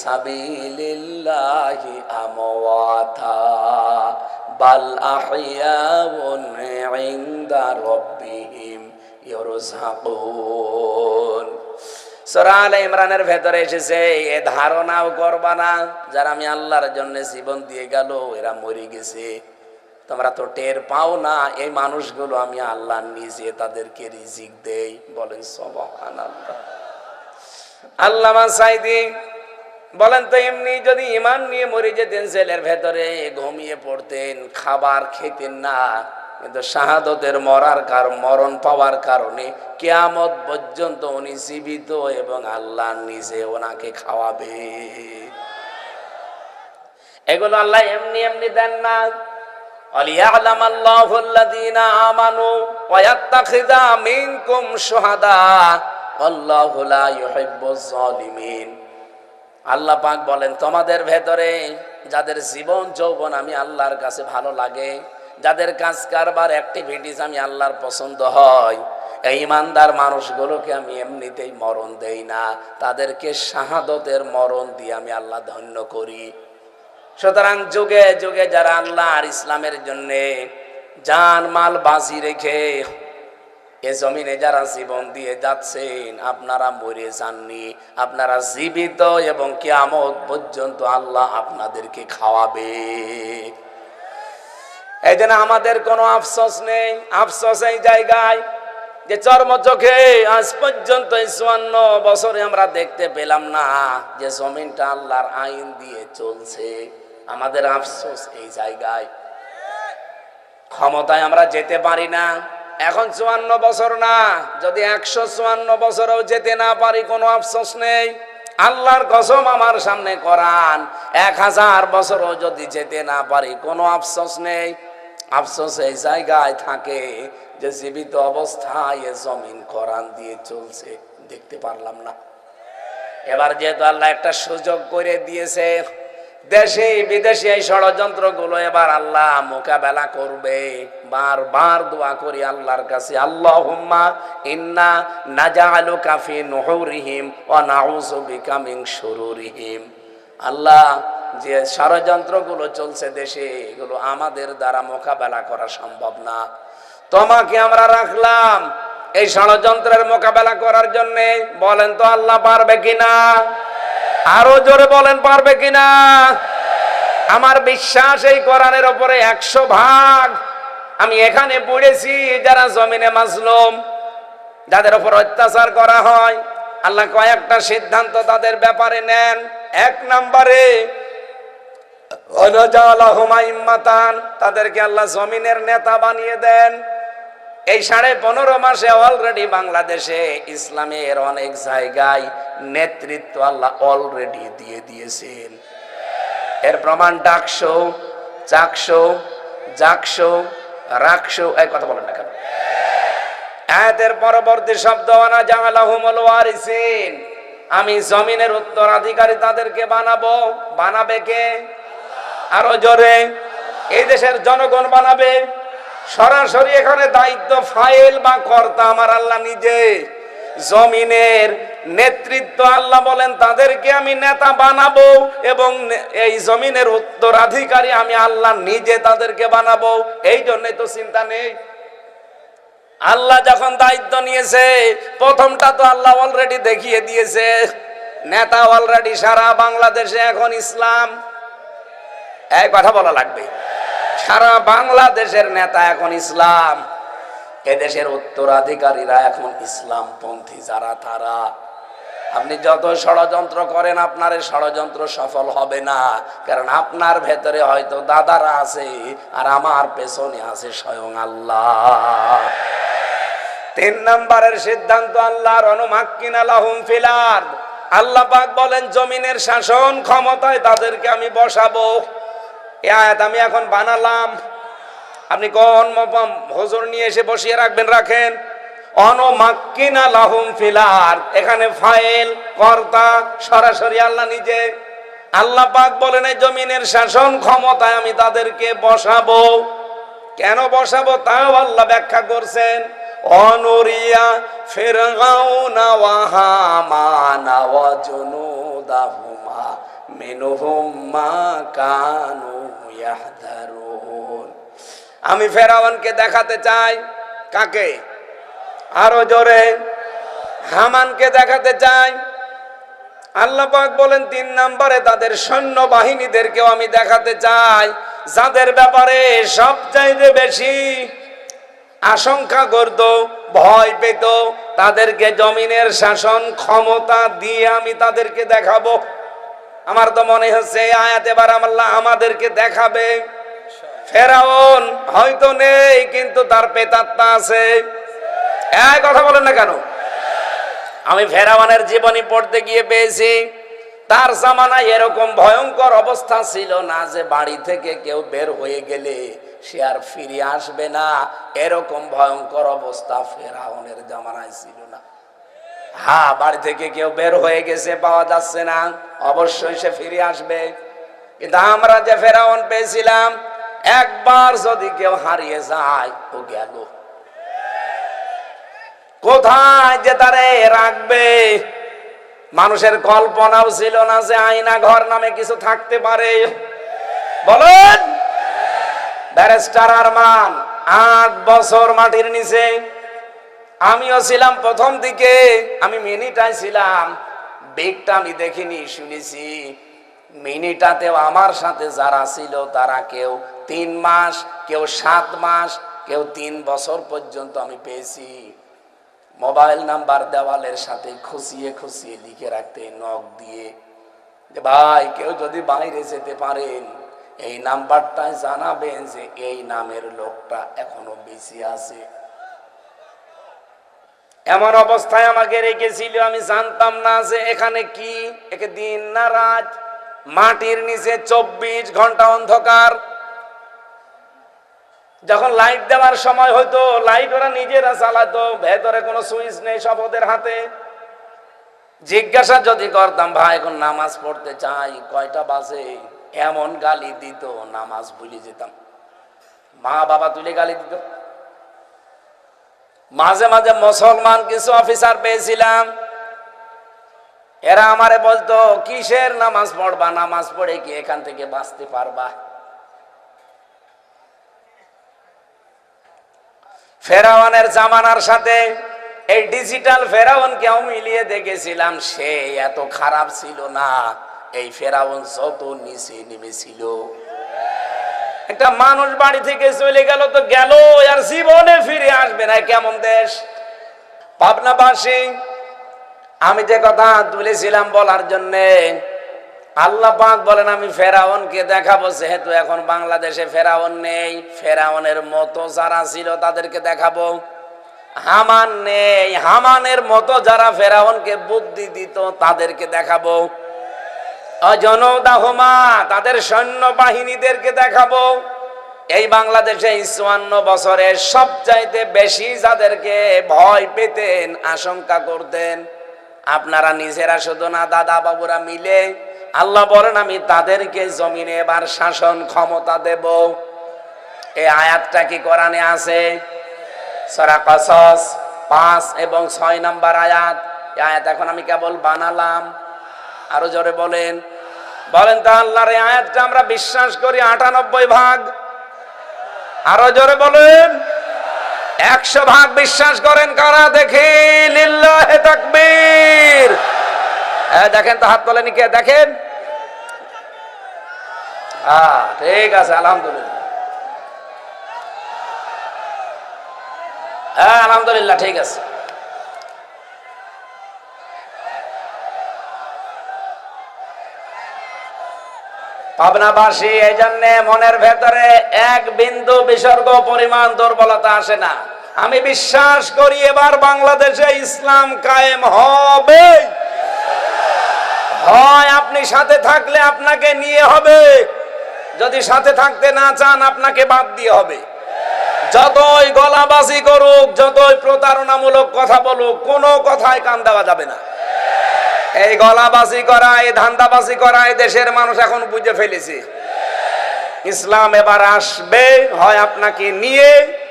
সাবিলিল্লাহি আমওয়াতা বাল আহইয়াউন ইনদা রাব্বিহিম ইরযাকুন। সূরা আলে ইমরানের ভেতরে এসেছে, এ ধারণাও করবা না, যারা আমি আল্লাহর জন্য জীবন দিয়ে গেল, এরা মরে গেছে, তোমরা তো টের পাও না। এই মানুষগুলো আমি আল্লাহ নিজে তাদেরকে রিজিক দেই। বলেন সুবহানাল্লাহ। আল্লামা সাঈদী বলেন তো, এমনি যদি ঈমান নিয়ে মরে যেতেন, জেলের ভেতরে ঘুমিয়ে পড়তেন, খাবার খেতেন না, কিন্তু শাহাদতের মরণ পাওয়ার কারণে কিয়ামত পর্যন্ত উনি জীবিত এবং আল্লাহ নিজে ওনাকে খাওয়াবে। এগুলো আল্লাহ এমনি এমনি দেন না। ওয়ালিয়ালামাল্লাহু আল্লাযীনা আমানু ওয়া ইয়াত্তাখিযা মিনকুম শুহাদা আল্লাহু লা ইউহিব্বুজ জালিমিন। আল্লাহ পাক বলেন, তোমাদের ভেতরে যাদের জীবন যৌবন আমি আল্লাহর কাছে ভালো লাগে, যাদের কাজ কারবার অ্যাক্টিভিটিস আমি আল্লাহর পছন্দ হয়, এই ইমানদার মানুষগুলোকে আমি এমনিতেই মরণ দেই না, তাদেরকে শাহাদতের মরণ দিয়ে আমি আল্লাহ ধন্য করি। সুতরাং যুগে যুগে যারা আল্লাহ আর ইসলামের জন্য জান মাল বাজি রেখে এ জমিনে যারা জীবন দিয়ে যাচ্ছেন, আপনারা মরে যাননি, আপনারা জীবিত, এবং কিয়ামত পর্যন্ত আল্লাহ আপনাদেরকে খাওয়াবে। এই জন্য আমাদের কোনো আফসোস নেই। আফসোস এই জায়গায় যে চর্ম চোখে আজ পর্যন্ত 54 বছরে আমরা দেখতে পেলাম না যে জমিনটা আল্লাহর আইন দিয়ে চলছে। আমাদের আফসোস এই জায়গায়। ক্ষমতায় আমরা যেতে পারি না। এখন 54 বছর না, যদি 154 বছরেও যেতে না পারি, কোনো আফসোস নেই। আল্লাহর কসম, আমার সামনে কোরআন, 1000 বছরও যদি যেতে না পারি, কোনো আফসোস নেই। আফসোস এই জায়গায় থাকে যে জীবিত অবস্থায় এ জমিন কোরআন দিয়ে চলছে, দেখতে পারলাম না। এবার যেহেতু আল্লাহ একটা সুযোগ করে দিয়েছে, দেশে বিদেশে এই ষড়যন্ত্রগুলো এবার আল্লাহ মোকাবেলা করবে। বারবার দোয়া করি আল্লাহর কাছে, আল্লাহুম্মা ইন্না নাজআলুকা ফি নুহুরিহিম ওয়া নাউযু বিকা মিন শুরুরিহিম। আল্লাহ, যে ষড়যন্ত্রগুলো চলছে দেশে, এগুলো আমাদের দ্বারা মোকাবেলা করা সম্ভব না। তোমাকে আমরা রাখলাম এই ষড়যন্ত্রের মোকাবেলা করার জন্য। বলেন তো আল্লাহ পারবে কিনা? আরো জোরে বলেন পারবে কিনা? আমার বিশ্বাস এই কোরআনের উপরে 100%। আমি এখানে পড়েছি যারা জমিনে মাজলুম, যাদের উপর অত্যাচার করা হয়, আল্লাহ কয়েকটা সিদ্ধান্ত তাদের ব্যাপারে নেন। 1 নম্বরে তাদেরকে আল্লাহ জমিনের নেতা বানিয়ে দেন। এই 15.5 মাসে অলরেডি বাংলাদেশে ইসলামের অনেক জায়গায় নেতৃত্ব আল্লাহ অলরেডি দিয়ে দিয়েছেন। এর প্রমাণ ডাকশো, চাকশো, জাকশো, রাকশো। এই কথা বলেন না কেন? আয়াতের পরবর্তী শব্দ আনা জাআলাহুমুল ওয়ারিসিন, আমি জমিনের উত্তরাধিকারী তাদেরকে বানাবো। বানাবে কে? আরো জোরে। এই দেশের জনগণ বানাবে। সরাসরি এখানে দায়িত্ব ফাইল বা কর্তা আমার আল্লাহ নিজে। জমিনের নেতৃত্ব আল্লাহ বলেন তাদেরকে আমি নেতা বানাবো, এবং এই জমিনের উত্তরাধিকারী আমি আল্লাহ নিজে তাদেরকে বানাবো। এই জন্যই তো চিন্তা নেই। আল্লাহ যখন দায়িত্ব নিয়েছে, প্রথমটা তো আল্লাহ অলরেডি দেখিয়ে দিয়েছে। নেতা অলরেডি সারা বাংলাদেশে এখন ইসলাম। এই কথা বলা লাগবে, সারা বাংলাদেশের নেতা এখন ইসলাম। এদেশের উত্তরাধিকারীরা এখন ইসলামপন্থী যারা, তারা। আপনি যত ষড়যন্ত্র করেন, আপনার এই ষড়যন্ত্র সফল হবে না, কারণ আপনার ভেতরে হয়তো দাদারা আছে আর আমার পেছনে আছে স্বয়ং আল্লাহ। 3 নম্বরের সিদ্ধান্ত আল্লাহর অনুমাক্কিনা লাহুম ফিল আরদ। আল্লাহ পাক বলেন জমিনের শাসন ক্ষমতায় তাদেরকে আমি বসাবো। এই আয়াত আমি এখন বানালাম, আপনি কোন হুজুর নিয়ে এসে বসিয়ে রাখবেন, রাখেন। অনুমাক্কিনা লাহুম ফিল আরদ, এখানে ফাইল কর্তা সরাসরি আল্লাহ নিজে। আল্লাহ পাক বলেন এই জমিনের শাসন ক্ষমতায় আমি তাদেরকে বসাবো। কেন বসাবো তাও আল্লাহ ব্যাখ্যা করছেন। অনুরিয়া ফিরআউনা ওয়া হামানা ওয়া জুনুদাহুমা মিনহুম মা কানু ইয়াহদারুন। আমি ফেরাউনকে দেখাতে চাই। কাকে? আরো জোরে। হামানকে দেখাতে চাই। আল্লাহ পাক বলেন 3 নম্বরে তাদের সৈন্য বাহিনীদেরকেও আমি দেখাতে চাই, যাদের ব্যাপারে সবচাইতে বেশি আশঙ্কা করত, ভয় পেত, তাদেরকে জমিনের শাসন ক্ষমতা দিয়ে আমি তাদেরকে দেখাবো। আমার তো মনে হচ্ছে এই আয়াত এবার আল্লাহ আমাদেরকে দেখাবে। ফেরাউন হয়তো নেই, কিন্তু তার প্রেতাত্মা আছে। এই কথা বলেন না কেন? আমি ফেরাউনের জীবনী পড়তে গিয়ে পেয়েছি, তার জামানায় এরকম ভয়ঙ্কর অবস্থা ছিল না যে বাড়ি থেকে কেউ বের হয়ে গেলে সে আর ফিরে আসবে না। এরকম ভয়ঙ্কর অবস্থা ফেরাউনের জামানায় ছিল না। হ্যাঁ, বাড়ি থেকে কেউ বের হয়ে গেছে, পাওয়া যাচ্ছে না, অবশ্যই সে ফিরে আসবে। কিন্তু আমরা যে ফেরাউন পেয়েছিলাম, একবার যদি কেউ হারিয়ে যায় ও গেল। কোথায় যে তারে রাখবে মানুষের কল্পনাও ছিল না যে আয়না ঘর নামে কিছু থাকতে পারে। বলেন। ব্যারিস্টার আরমান 8 বছর মাটির নিচে। আমিও ছিলাম প্রথম দিকে, আমি মিনিটায় ছিলাম, বেগটা আমি দেখিনি, শুনেছি। মিনিটাতেও আমার সাথে যারা ছিল তারা কেউ 3 মাস, কেউ 7 মাস, কেউ 3 বছর পর্যন্ত আমি পেয়েছি। মোবাইল নাম্বার দেওয়ালের সাথে খুশিয়ে খুশিয়ে লিখে রাখতে, নখ দিয়ে, যে ভাই কেউ যদি বাইরে যেতে পারেন এই নাম্বারটায় জানাবেন যে এই নামের লোকটা এখনো বেঁচে আছে। এমন অবস্থায় আমাকে রেখেছিল, আমি জানতাম না যে এখানে কি, একে দিন না রাত, মাটির নিচে 24 ঘন্টা অন্ধকার। যখন লাইট দেওয়ার সময় হয়তো লাইট ওরা নিজেরা চালাতো, ভেতরে কোনো সুইচ নেই, সব ওদের হাতে। জিজ্ঞাসা যদি করতাম ভাই এখন নামাজ পড়তে চাই, কয়টা বাজে, এমন গালি দিত নামাজ ভুলে যেতাম। মা বাবা তুলে গালি দিত। মাঝে মাঝে মুসলমান কিছু অফিসার পেয়েছিলাম, এরা আমারে বলতো কিসের নামাজ পড়বা, নামাজ পড়ে কি এখান থেকে বাঁচতে পারবা? ফেরাউনের জামানার সাথে এই ডিজিটাল ফেরাউনকেও মিলিয়ে দেখেছিলাম, সে এত খারাপ ছিল না। এই ফেরাউন যত নিচে নেমেছিল, একটা মানুষ বাড়ি থেকে চলে গেল তো গেল, আর জীবনে ফিরে আসবে না। কেমন দেশ পাবনাবাসী! আমি যে কথা তুলেছিলাম বলার জন্যে, আল্লাহ পাক বলেন আমি ফেরাউনকে দেখাবো। যেহেতু এখন বাংলাদেশে ফেরাউন নেই, ফেরাউনের মতো যারা ছিল তাদেরকে দেখাবো। হামান নেই, হামানের মতো যারা ফেরাউনকে বুদ্ধি দিত তাদেরকে দেখাবো। অজনদাহুমা, তাদের সৈন্য বাহিনীদেরকে দেখাবো। এই বাংলাদেশে 54 বছরে সবচাইতে বেশি যাদেরকে ভয় পেতেন, আশঙ্কা করতেন, আপনারা নিজেরা শুধু না, দাদা বাবুরা মিলে, আল্লাহ বলেন আমি তাদেরকে জমিনে এবার শাসন ক্ষমতা দেব। এই আয়াতটা কি কোরআনে আছে? সূরা কসস 5 এবং 6 নম্বর আয়াত। এই আয়াত এখন আমি কেবল বানালাম। আরো জোরে বলেন, বলেন তো আল্লাহর এই আয়াতটা আমরা বিশ্বাস করি 98 ভাগ। আরো জোরে বলেন, 100 ভাগ বিশ্বাস করেন কারা? দেখি, লিল্লাহি তাকবীর। দেখেন তো, হাত তোলেনি কে? দেখেন, ঠিক আছে, আলহামদুলিল্লাহ। হ্যাঁ আলহামদুলিল্লাহ, ঠিক আছে। পাবনাবাসী এই জন্য মনের ভেতরে এক বিন্দু বিসর্গ পরিমাণ দুর্বলতা আসে না। আমি বিশ্বাস করি এবার বাংলাদেশে ইসলাম কায়েম হবে। হয় আপনি সাথে থাকলে আপনাকে নিয়ে হবে, যদি সাথে থাকতে না চান আপনাকে বাদ দিয়ে হবে। যতই গলাবাজি করুক, যতই প্রতারণামূলক কথা বলুক, কোনো কথায় কান দেওয়া যাবে না। এই গলাবাজি করা, এই ধান্দাবাজি করা এই দেশের মানুষ এখন বুঝে ফেলেছে। ইসলাম এবার আসবে, হয় আপনাকে নিয়ে,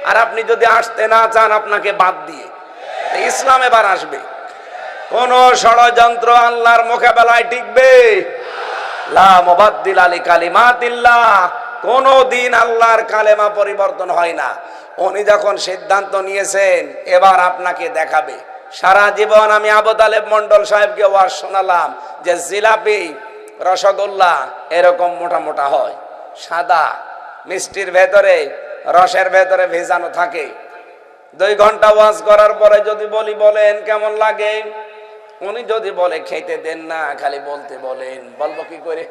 আর আপনি যদি আসতে না চান আপনাকে বাদ দিয়ে। ইসলাম এবার আসবে। কোন ষড়যন্ত্র আল্লাহর মোকাবেলায় টিকবে? লা মুবাদদিলা লিকালিমাতিল্লাহ। কোন দিন আল্লাহর কালেমা পরিবর্তন হয় না। উনি যখন সিদ্ধান্ত নিয়েছেন এবার আপনাকে দেখাবে। সারা জীবন আমি আবু তালেব মন্ডল সাহেবকে ওয়াজ শোনালাম যে জিলাপি, রসগোল্লা এরকম মোটা মোটা হয়, সাদা, মিষ্টির ভেতরে, রসের ভেতরে ভেজানো থাকে। 2 ঘন্টা ওয়াজ করার পরে যদি বলি বলেন কেমন লাগে, উনি যদি বলে খেতে দেন না, খালি বলতে বলেন, বলবো কি করে?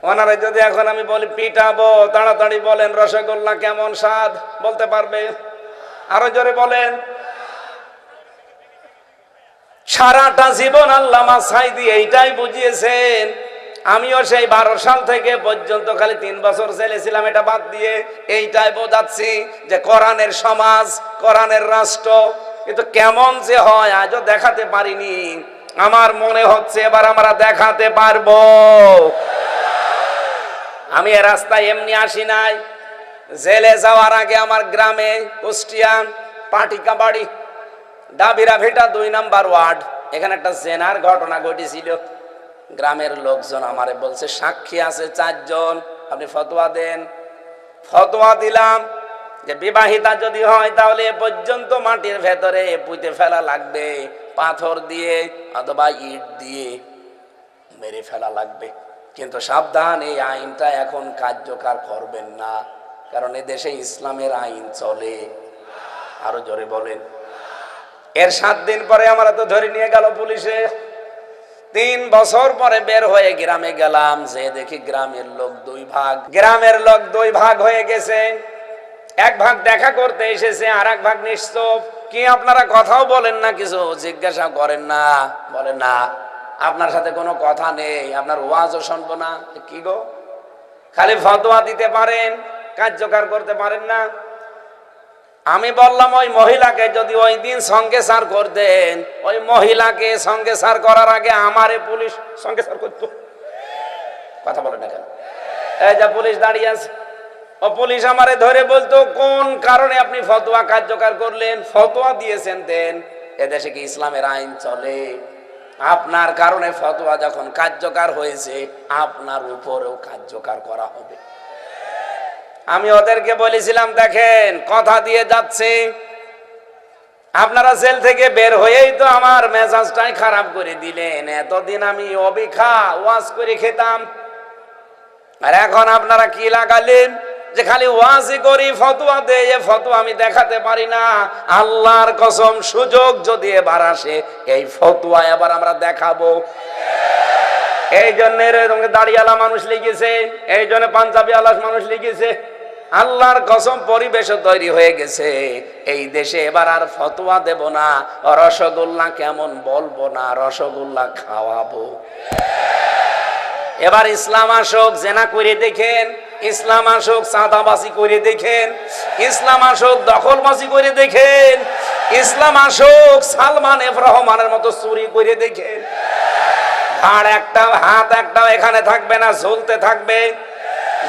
ওনারা যদি এখন আমি বলি পিটাবো, তাড়াতাড়ি বলেন রসগোল্লা কেমন স্বাদ, বলতে পারবে? আরো জোরে বলেন। সারাটা জীবন আল্লামা সাঈদী এইটাই বুঝিয়েছেন। আমিও সেই 12 সাল থেকে পর্যন্ত খালি 3 বছর জেলে ছিলাম, এটা বাদ দিয়ে এইটাই বোঝাচ্ছি যে কোরআনের সমাজ, কোরআনের রাষ্ট্র, কিন্তু কেমন যে হয় আজও দেখাতে পারিনি। আমার মনে হচ্ছে এবার আমরা দেখাতে পারবো। আমি এ রাস্তায় এমনি আসি নাই। জেলে যাওয়ার আগে আমার গ্রামে কুষ্টিয়া পাটিকা বাড়ি, ডাবিরা ভিটা 2 নম্বর ওয়ার্ড, এখানে একটা জেনার ঘটনা ঘটেছিল। গ্রামের লোকজন আমারে বলছে সাক্ষী আছে 4 জন, আপনি ফতোয়া দেন। ফতোয়া দিলাম যে বিবাহিতা যদি হয় তাহলে এ পর্যন্ত মাটির ভেতরে পুঁতে ফেলা লাগবে, পাথর দিয়ে অথবা ইট দিয়ে মেরে ফেলা লাগবে। কিন্তু সাবধান, এই আইনটা এখন কার্যকর করবেন না, কারণ এ দেশে ইসলামের আইন চলে। আরো জোরে বলেন। এর 7 দিন পরে আমরা তো ধরে নিয়ে গেল পুলিশে। 3 বছর পরে বের হয়ে গ্রামে গেলাম, যে দেখি গ্রামের লোক 2 ভাগ। গ্রামের লোক 2 ভাগ হয়ে গেছে। 1 ভাগ দেখা করতে এসেছে, আর 1 ভাগ নিশ্চুপ। কি আপনারা কথাও বলেন না, কিছু জিজ্ঞাসা করেন না? বলেন না, আপনার সাথে কোনো কথা নেই, আপনার ওয়াজও শুনবো না। কি গো, খালি ফতোয়া দিতে পারেন, কার্যকর করতে পারেন না? আমি বললাম ওই মহিলাকে যদি ওই দিন সঙ্গে সার করতেন, ওই মহিলাকে সঙ্গে সার করার আগে আমারে পুলিশ সঙ্গে সার করতো। কথা বলে না কেন? এই যে পুলিশ দাঁড়িয়ে আছে, ও পুলিশ আমারে ধরে বলতো কোন কারণে আপনি ফতোয়া কার্যকর করলেন? ফতোয়া দিয়েছেন দেন। এদেশে কি ইসলামের আইন চলে? আপনার কারণে ফতোয়া যখন কার্যকর হয়েছে, আপনার উপরেও কার্যকর করা হবে। আমি ওদেরকে বলেছিলাম, দেখেন কথা দিয়ে যাচ্ছে, আপনারা জেল থেকে বের হয়েই তো আমার মেজাজটাই খারাপ করে দিলেন। এতদিন আমি অবিখা ওয়াজ করে খেতাম, আর এখন আপনারা কি লাগালেন যে খালি ওয়াজই করি, ফতোয়া দেই। এ ফতোয়া আমি দেখাতে পারি না। আল্লাহর কসম, সুযোগ যদি এবার আসে, এই ফতোয়া এবার আমরা দেখাবো। এই জন্য দাড়িওয়ালা মানুষ লিখেছে, এই জন্য পাঞ্জাবি আলাস মানুষ লিখেছে। আল্লাহর কসম, পরিবেশ তৈরি হয়ে গেছে। এই দেশে এবার আর ফতোয়া দেব না, রসগোল্লা কেমন বলবো না, রসগোল্লা খাওয়াবো। এবার ইসলাম আসুক, জেনা করে দেখেন। ইসলাম আসুক, চাঁদাবাজি করে দেখেন। ইসলাম আসুক, দখলবাজি করে দেখেন। ইসলাম আসুক, সালমান এফ রহমানের মতো চুরি করে দেখেন। আর একটা হাত একটাও এখানে থাকবে না, ঝুলতে থাকবে।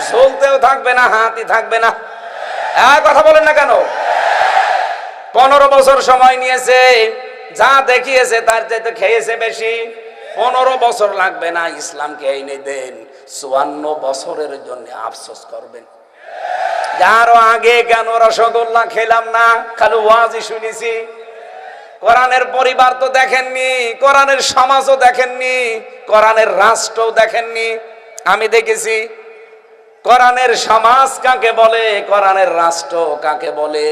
ঝুলতেও থাকবে না, হাতই থাকবে না। কথা বলেন না কেন? 15 বছর সময় নিয়েছে, যা দেখিয়েছে তার চাইতে খেয়েছে বেশি। 15 বছর লাগবে না, ইসলামকে এনে দেন। 54 বছরের জন্য আফসোস করবেন, যারও আগে কেন রসগোল্লা খেলাম না, খালি ওয়াজই শুনেছি। কোরআনের পরিবার তো দেখেননি, কোরআনের সমাজও দেখেননি, কোরআনের রাষ্ট্রও দেখেননি। আমি দেখেছি কোরআনের সমাজ কাকে বলে, কোরআনের রাষ্ট্র কাকে বলে।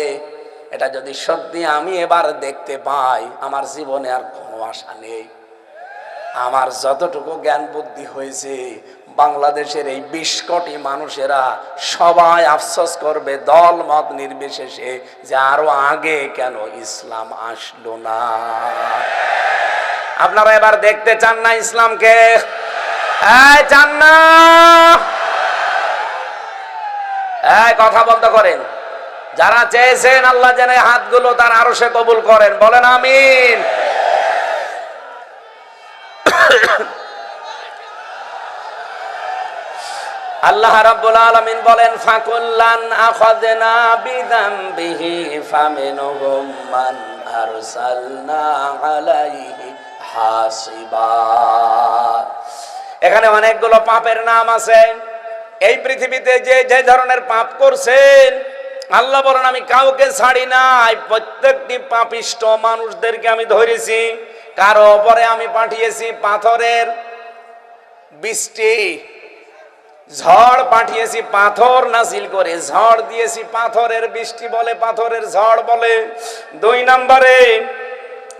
এটা যদি সত্যি আমি এবার দেখতে পাই, আমার জীবনে আর কোনো আশা নেই। আমার যতটুকু জ্ঞান বুদ্ধি হয়েছে, বাংলাদেশের এই 20 কোটি মানুষেরা সবাই আফসোস করবে দল মত নির্বিশেষে, যে আরো আগে কেন ইসলাম আসলো না। আপনারা এবার দেখতে চান না ইসলামকে? চান না? কথা বলতে করেন। যারা চেয়েছেন আল্লাহ যেন হাতগুলো তার আরশে কবুল করেন, বলেন আমিন। আল্লাহ রাব্বুল আলামিন বলেন, ফাকুল্লান আখাযনা বিযামবিহি ফামিনহুম মান আরসালনা আলাইহি হাসিবা। এখানে অনেকগুলো পাপের নাম আছে। এই পৃথিবীতে যে যে ধরনের পাপ করছেন, আল্লাহ বলেন আমি কাউকে ছাড়ি নাই। প্রত্যেকটি পাপিষ্ট মানুষদেরকে আমি ধরেছি। কারো উপরে আমি পাঠিয়েছি পাথরের বৃষ্টি, ঝড় পাঠিয়েছি, পাথর নাজিল করে ঝড় দিয়েছি। পাথরের বৃষ্টি বলে, পাথরের ঝড় বলে। 2 নম্বরে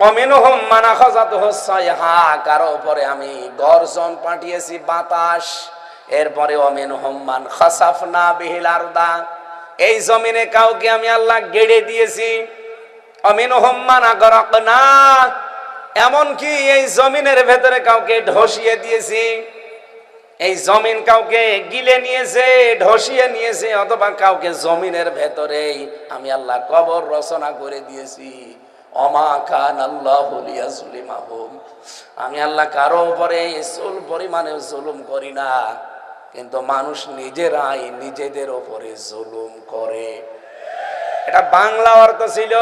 অমিনহুম মান আখাযাতুহু সাইহা, কারো উপরে আমি গর্জন পাঠিয়েছি, বাতাস। এরপরে অমিনহুম মান খাসাফনা বিহিল আরদা, এই জমিনে কাউকে আমি আল্লাহ গেড়ে দিয়েছি। অমিনহুম মান আগরাকনা, এমনকি এই জমিনের ভেতরে কাউকে ধসিয়ে দিয়েছি। এই জমিন কাউকে গিলে নিয়েছে, ধসিয়ে নিয়েছে, অথবা কাউকে জমিনের ভেতরেই আমি আল্লাহ কবর রচনা করে দিয়েছি। ওমা কানাল্লাহু লিয়াজলিমাহুম, আমি আল্লাহ কারো উপরে চুল পরিমাণে জুলুম করি না, কিন্তু মানুষ নিজেরাই নিজেদের উপরে জুলুম করে। এটা বাংলা অর্থ ছিল।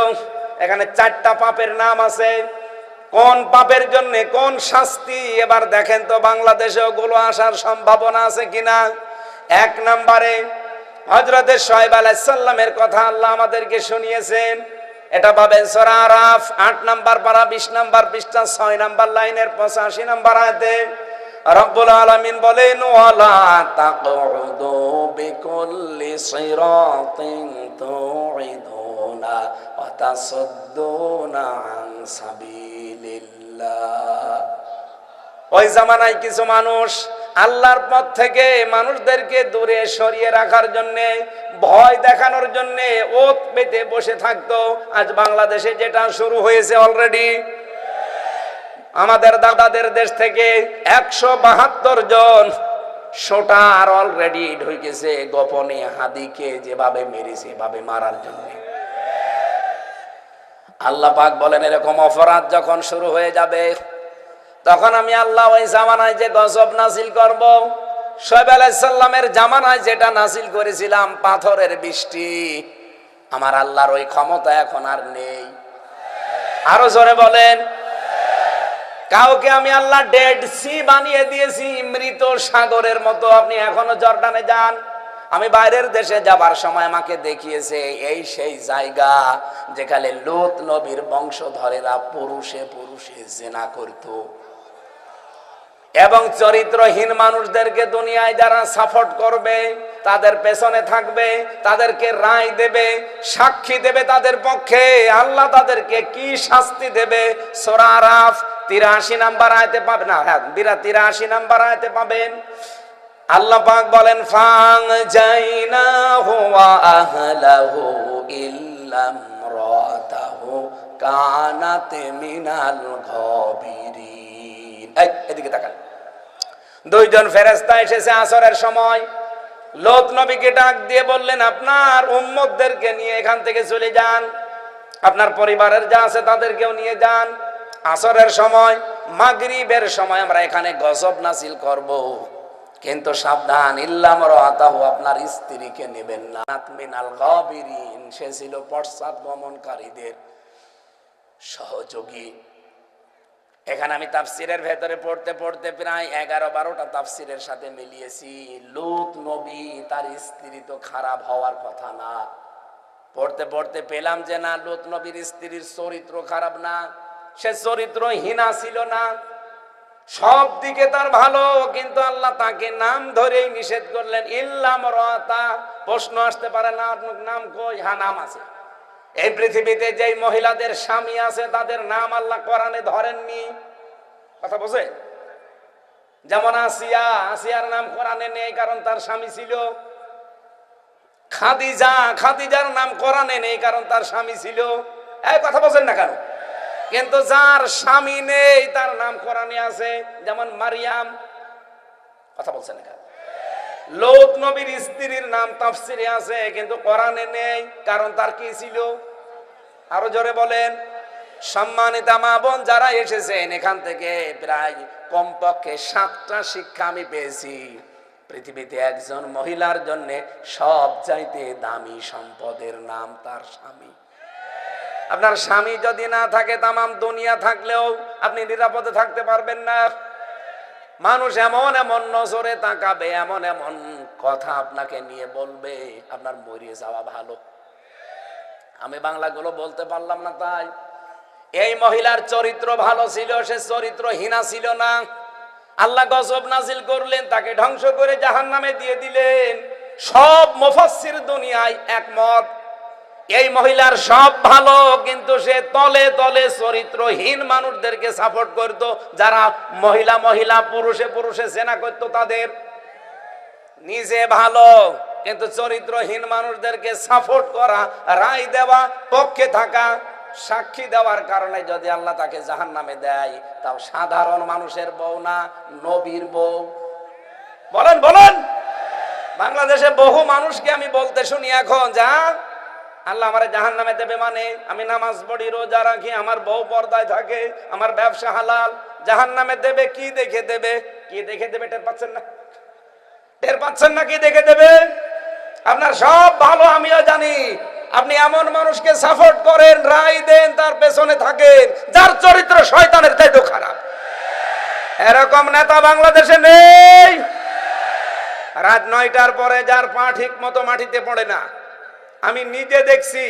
এখানে 4টা পাপের নাম আছে। কোন পাপের জন্য কোন শাস্তি, এবার দেখেন তো বাংলাদেশে ওগুলো আসার সম্ভাবনা আছে কিনা। 1 নম্বরে হযরত শুআয়ব আলাইহিস সালামের কথা আল্লাহ আমাদেরকে শুনিয়েছেন। এটা পাবেন সূরা আরাফ 8 নম্বর পারা 20 নম্বর পৃষ্ঠা 6 নম্বর লাইনের 85 নম্বর আয়াতে রব্বুল আলামিন বলেন, ওয়ালা তাকউদু বিকুল্লি সিরাতিন তুইদুনা ওয়া তাসাদ্দুনা আন সাবিলিল্লাহ। ওই জামানায় কিছু মানুষ আল্লাহর পথ থেকে মানুষদেরকে দূরে সরিয়ে রাখার জন্য, ভয় দেখানোর জন্য ওত পেতে বসে থাকতো। আজ বাংলাদেশে যেটা শুরু হয়েছে অলরেডি, আমাদের দাদাদের দেশ থেকে 172 জন শোটার অলরেডি ঢুকেছে গোপনে হাদিকে যেভাবে মেরেছে এভাবে মারার জন্য। আল্লাহ পাক বলেন, এরকম অপরাধ যখন শুরু হয়ে যাবে, তখন আমি আল্লাহ ওই জামানায় যে গজব নাজিল করব, শুআয়ব আলাইহিস সালামের জামানায় যেটা নাজিল করেছিলাম পাথরের বৃষ্টি, আমার আল্লাহর ওই ক্ষমতা এখন আর নেই। আরো জোরে বলেন। কাউকে আমি আল্লাহ ডেড সি বানিয়ে দিয়েছি, মৃত সাগরের মতো। আপনি এখনো জর্ডানে যান, আমি বাইরের দেশে যাবার সময় আমাকে দেখিয়েছে এই সেই জায়গা যেখানে লূত নবীর বংশধরেরা পুরুষে পুরুষে জিনা করত। এবং চরিত্রহীন মানুষদেরকে দুনিয়ায় যারা সাপোর্ট করবে, তাদের পেছনে থাকবে, তাদেরকে রায় দেবে, সাক্ষী দেবে তাদের পক্ষে, আল্লাহ তাদেরকে কি শাস্তি দেবে সূরা আরাফ 83 নাম্বার আয়াতে পাবেন। না, হ্যাঁ 83 নাম্বার আয়াতে পাবেন। আল্লাহ পাক বলেন ফাং জাইনাহু ওয়া আহলাহু ইল্লা ইমরাতাহু কানাত মিনাল গাবিরিন। এদিকে তাকান, দুইজন ফেরেশতা এসেছে আসরের সময়। লূত নবীকে ডাক দিয়ে বললেন আপনার উম্মতদেরকে নিয়ে এখান থেকে চলে যান, আপনার পরিবারের যা আছে তাদেরকেও নিয়ে যান। আসরের সময়, মাগরিবের সময় আমরা এখানে গজব নাযিল করব, কিন্তু সাবধান, ইল্লা ইমরাতাহু, আপনার স্ত্রীকে নেবেন না। মিনাল গাবিরিন, সে ছিল পশ্চাৎগমনকারীদের সহযোগী। এখানে আমি তাফসিরের ভেতরে পড়তে পড়তে প্রায় 11-12টা তাফসিরের সাথে মিলিয়েছি। লূত নবী তার স্ত্রী তো খারাপ হওয়ার কথা না, পড়তে পড়তে পেলাম যে না, লূত নবীর স্ত্রীর চরিত্র খারাপ না, সে চরিত্রহীনা ছিল না, সব দিকে তার ভালো, কিন্তু আল্লাহ তাকে নাম ধরেই নিষেধ করলেন ইল্লা ইমরাতা। প্রশ্ন আসতে পারে না, নাম কই? হ্যাঁ, নাম আছে। এই পৃথিবীতে যেই মহিলাদের স্বামী আছে তাদের নাম আল্লাহ কোরআনে ধরেননি, কথা বোঝে? যেমন আসিয়া, আসিয়ার নাম কোরআনে নেই কারণ তার স্বামী ছিল। খাদিজা, খাদিজার নাম কোরআনে নেই কারণ তার স্বামী ছিল। এই কথা বোঝেন না কেন? কিন্তু যার স্বামী নেই তার নাম কোরআনে আছে, যেমন মারিয়াম, কথা বলছেন না কেন? লূত নবীর স্ত্রীর নাম তাফসিরে আছে কিন্তু কোরআনে নেই, কারণ তার কি ছিল? আরো জোরে বলেন। সম্মানিত মা বোন যারা এসেছেন, এখান থেকে প্রায় কমপক্ষে 7টা শিক্ষা আমি পেয়েছি। পৃথিবীতে একজন মহিলার জন্য সব চাইতে দামি সম্পদের নাম তার স্বামী। আপনার স্বামী যদি না থাকে, তামাম দুনিয়া থাকলেও আপনি নিরাপদে থাকতে পারবেন না। মানুষ এমন এমন নজরে তাকাবে, এমন এমন কথা আপনাকে নিয়ে বলবে, আপনার মরিয়ে যাওয়া ভালো। আমি বাংলাগুলো বলতে পারলাম না তাই। এই মহিলার চরিত্র ভালো ছিল, সে চরিত্রহীনা ছিল না। আল্লাহ গজব নাজিল করলেন, তাকে ধ্বংস করে জাহান্নামে দিয়ে দিলেন। সব মুফাসসির দুনিয়ায় একমত, এই মহিলার সব ভালো, কিন্তু সে তলে তলে চরিত্রহীন মানুষদেরকে সাপোর্ট করত, যারা মহিলা মহিলা পুরুষে পুরুষে জেনা করত। তাদের নিজে ভালো কিন্তু চরিত্রহীন মানুষদেরকে সাপোর্ট করা, রায় দেওয়া, পক্ষে থাকা, সাক্ষী দেওয়ার কারণে যদি আল্লাহ তাকে জাহান্নামে দেয়, তাও সাধারণ মানুষের বউ না, নবীর বউ। বলেন বলেন। বাংলাদেশে বহু মানুষকে আমি বলতে শুনি এখন, যা আল্লাহ আমারে জাহান্নামে দেবে, মানে আমি নামাজ পড়ি, রোজা রাখি, আমার বউ পর্দায় থাকে, আমার ব্যবসা হালাল, জাহান্নামে দেবে। কি দেখে দেবে? কি দেখে দেবে টের পাচ্ছেন না? টের পাচ্ছেন না কি দেখে দেবে? আপনার সব ভালো আমিও জানি, আপনি এমন মানুষকে সাপোর্ট করেন, রায় দেন, তার পেছনে থাকেন, যার চরিত্র শয়তানের চাইতেও খারাপ। এরকম নেতা বাংলাদেশে নেই। রাত 9টার পরে যার পা ঠিক মতো মাটিতে পড়ে না, আমি নিজে দেখছি।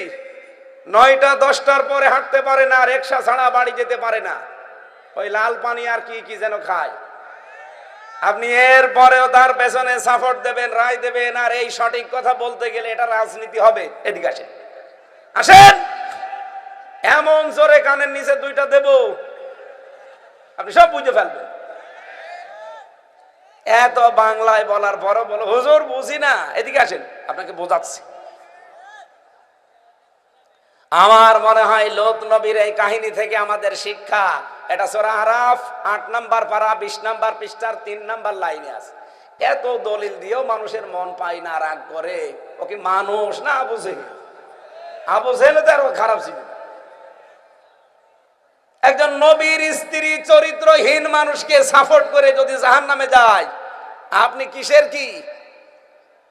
9টা 10টার পরে হাঁটতে পারে না, রিকশা ছাড়া বাড়ি যেতে পারে না, ওই লাল পানি আর কি কি যেন খায়। আপনি এর পরেও তার পেছনে সাপোর্ট দেবেন, রায় দেবেন, আর এই সঠিক কথা বলতে গেলে এটা রাজনীতি হবে। এদিকে আসেন, আসেন, এমন জোরে কানের নিচে 2টা দেব, আপনি সব বুঝে ফেলবেন। এত বাংলায় বলার পরও বলো হুজুর বুঝি না। এদিকে আসেন, আপনাকে বোঝাচ্ছি। আমার মনে হয় লূত নবীর এই কাহিনী থেকে আমাদের শিক্ষা, এটা সূরা আরাফ 8 নাম্বার পারা 20 নাম্বার পৃষ্ঠার 3 নাম্বার লাইনে আছে। এত দলিল দিয়েও মানুষের মন পায় না, রাগ করে। ও কি মানুষ না? আবু জেহেল। আবু জেহেল তো আরো খারাপ ছিল। একজন নবীর স্ত্রী চরিত্রহীন মানুষকে সাপোর্ট করে যদি জাহান্নামে যায়, আপনি কিসের কি?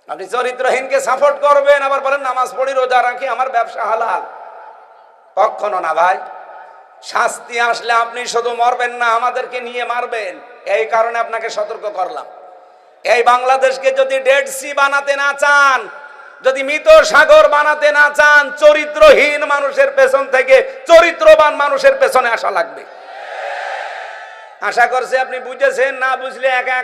আপনি চরিত্রহীনকে সাপোর্ট করবেন, আবার বলেন নামাজ পড়ি, রোজা রাখি, আমার ব্যবসা হালাল। কখনো না ভাই। শাস্তি আসলে আপনি শুধু মরবেন না, আমাদেরকে নিয়ে মারবেন। এই কারণে আপনাকে সতর্ক করলাম। এই বাংলাদেশকে যদি ডেড সি বানাতে না চান, যদি মৃত সাগর বানাতে না চান, চরিত্রহীন মানুষের পেছন থেকে চরিত্রবান মানুষের পেছনে আসা লাগবে। আশা করছি আপনি বুঝেছেন, না বুঝলে একা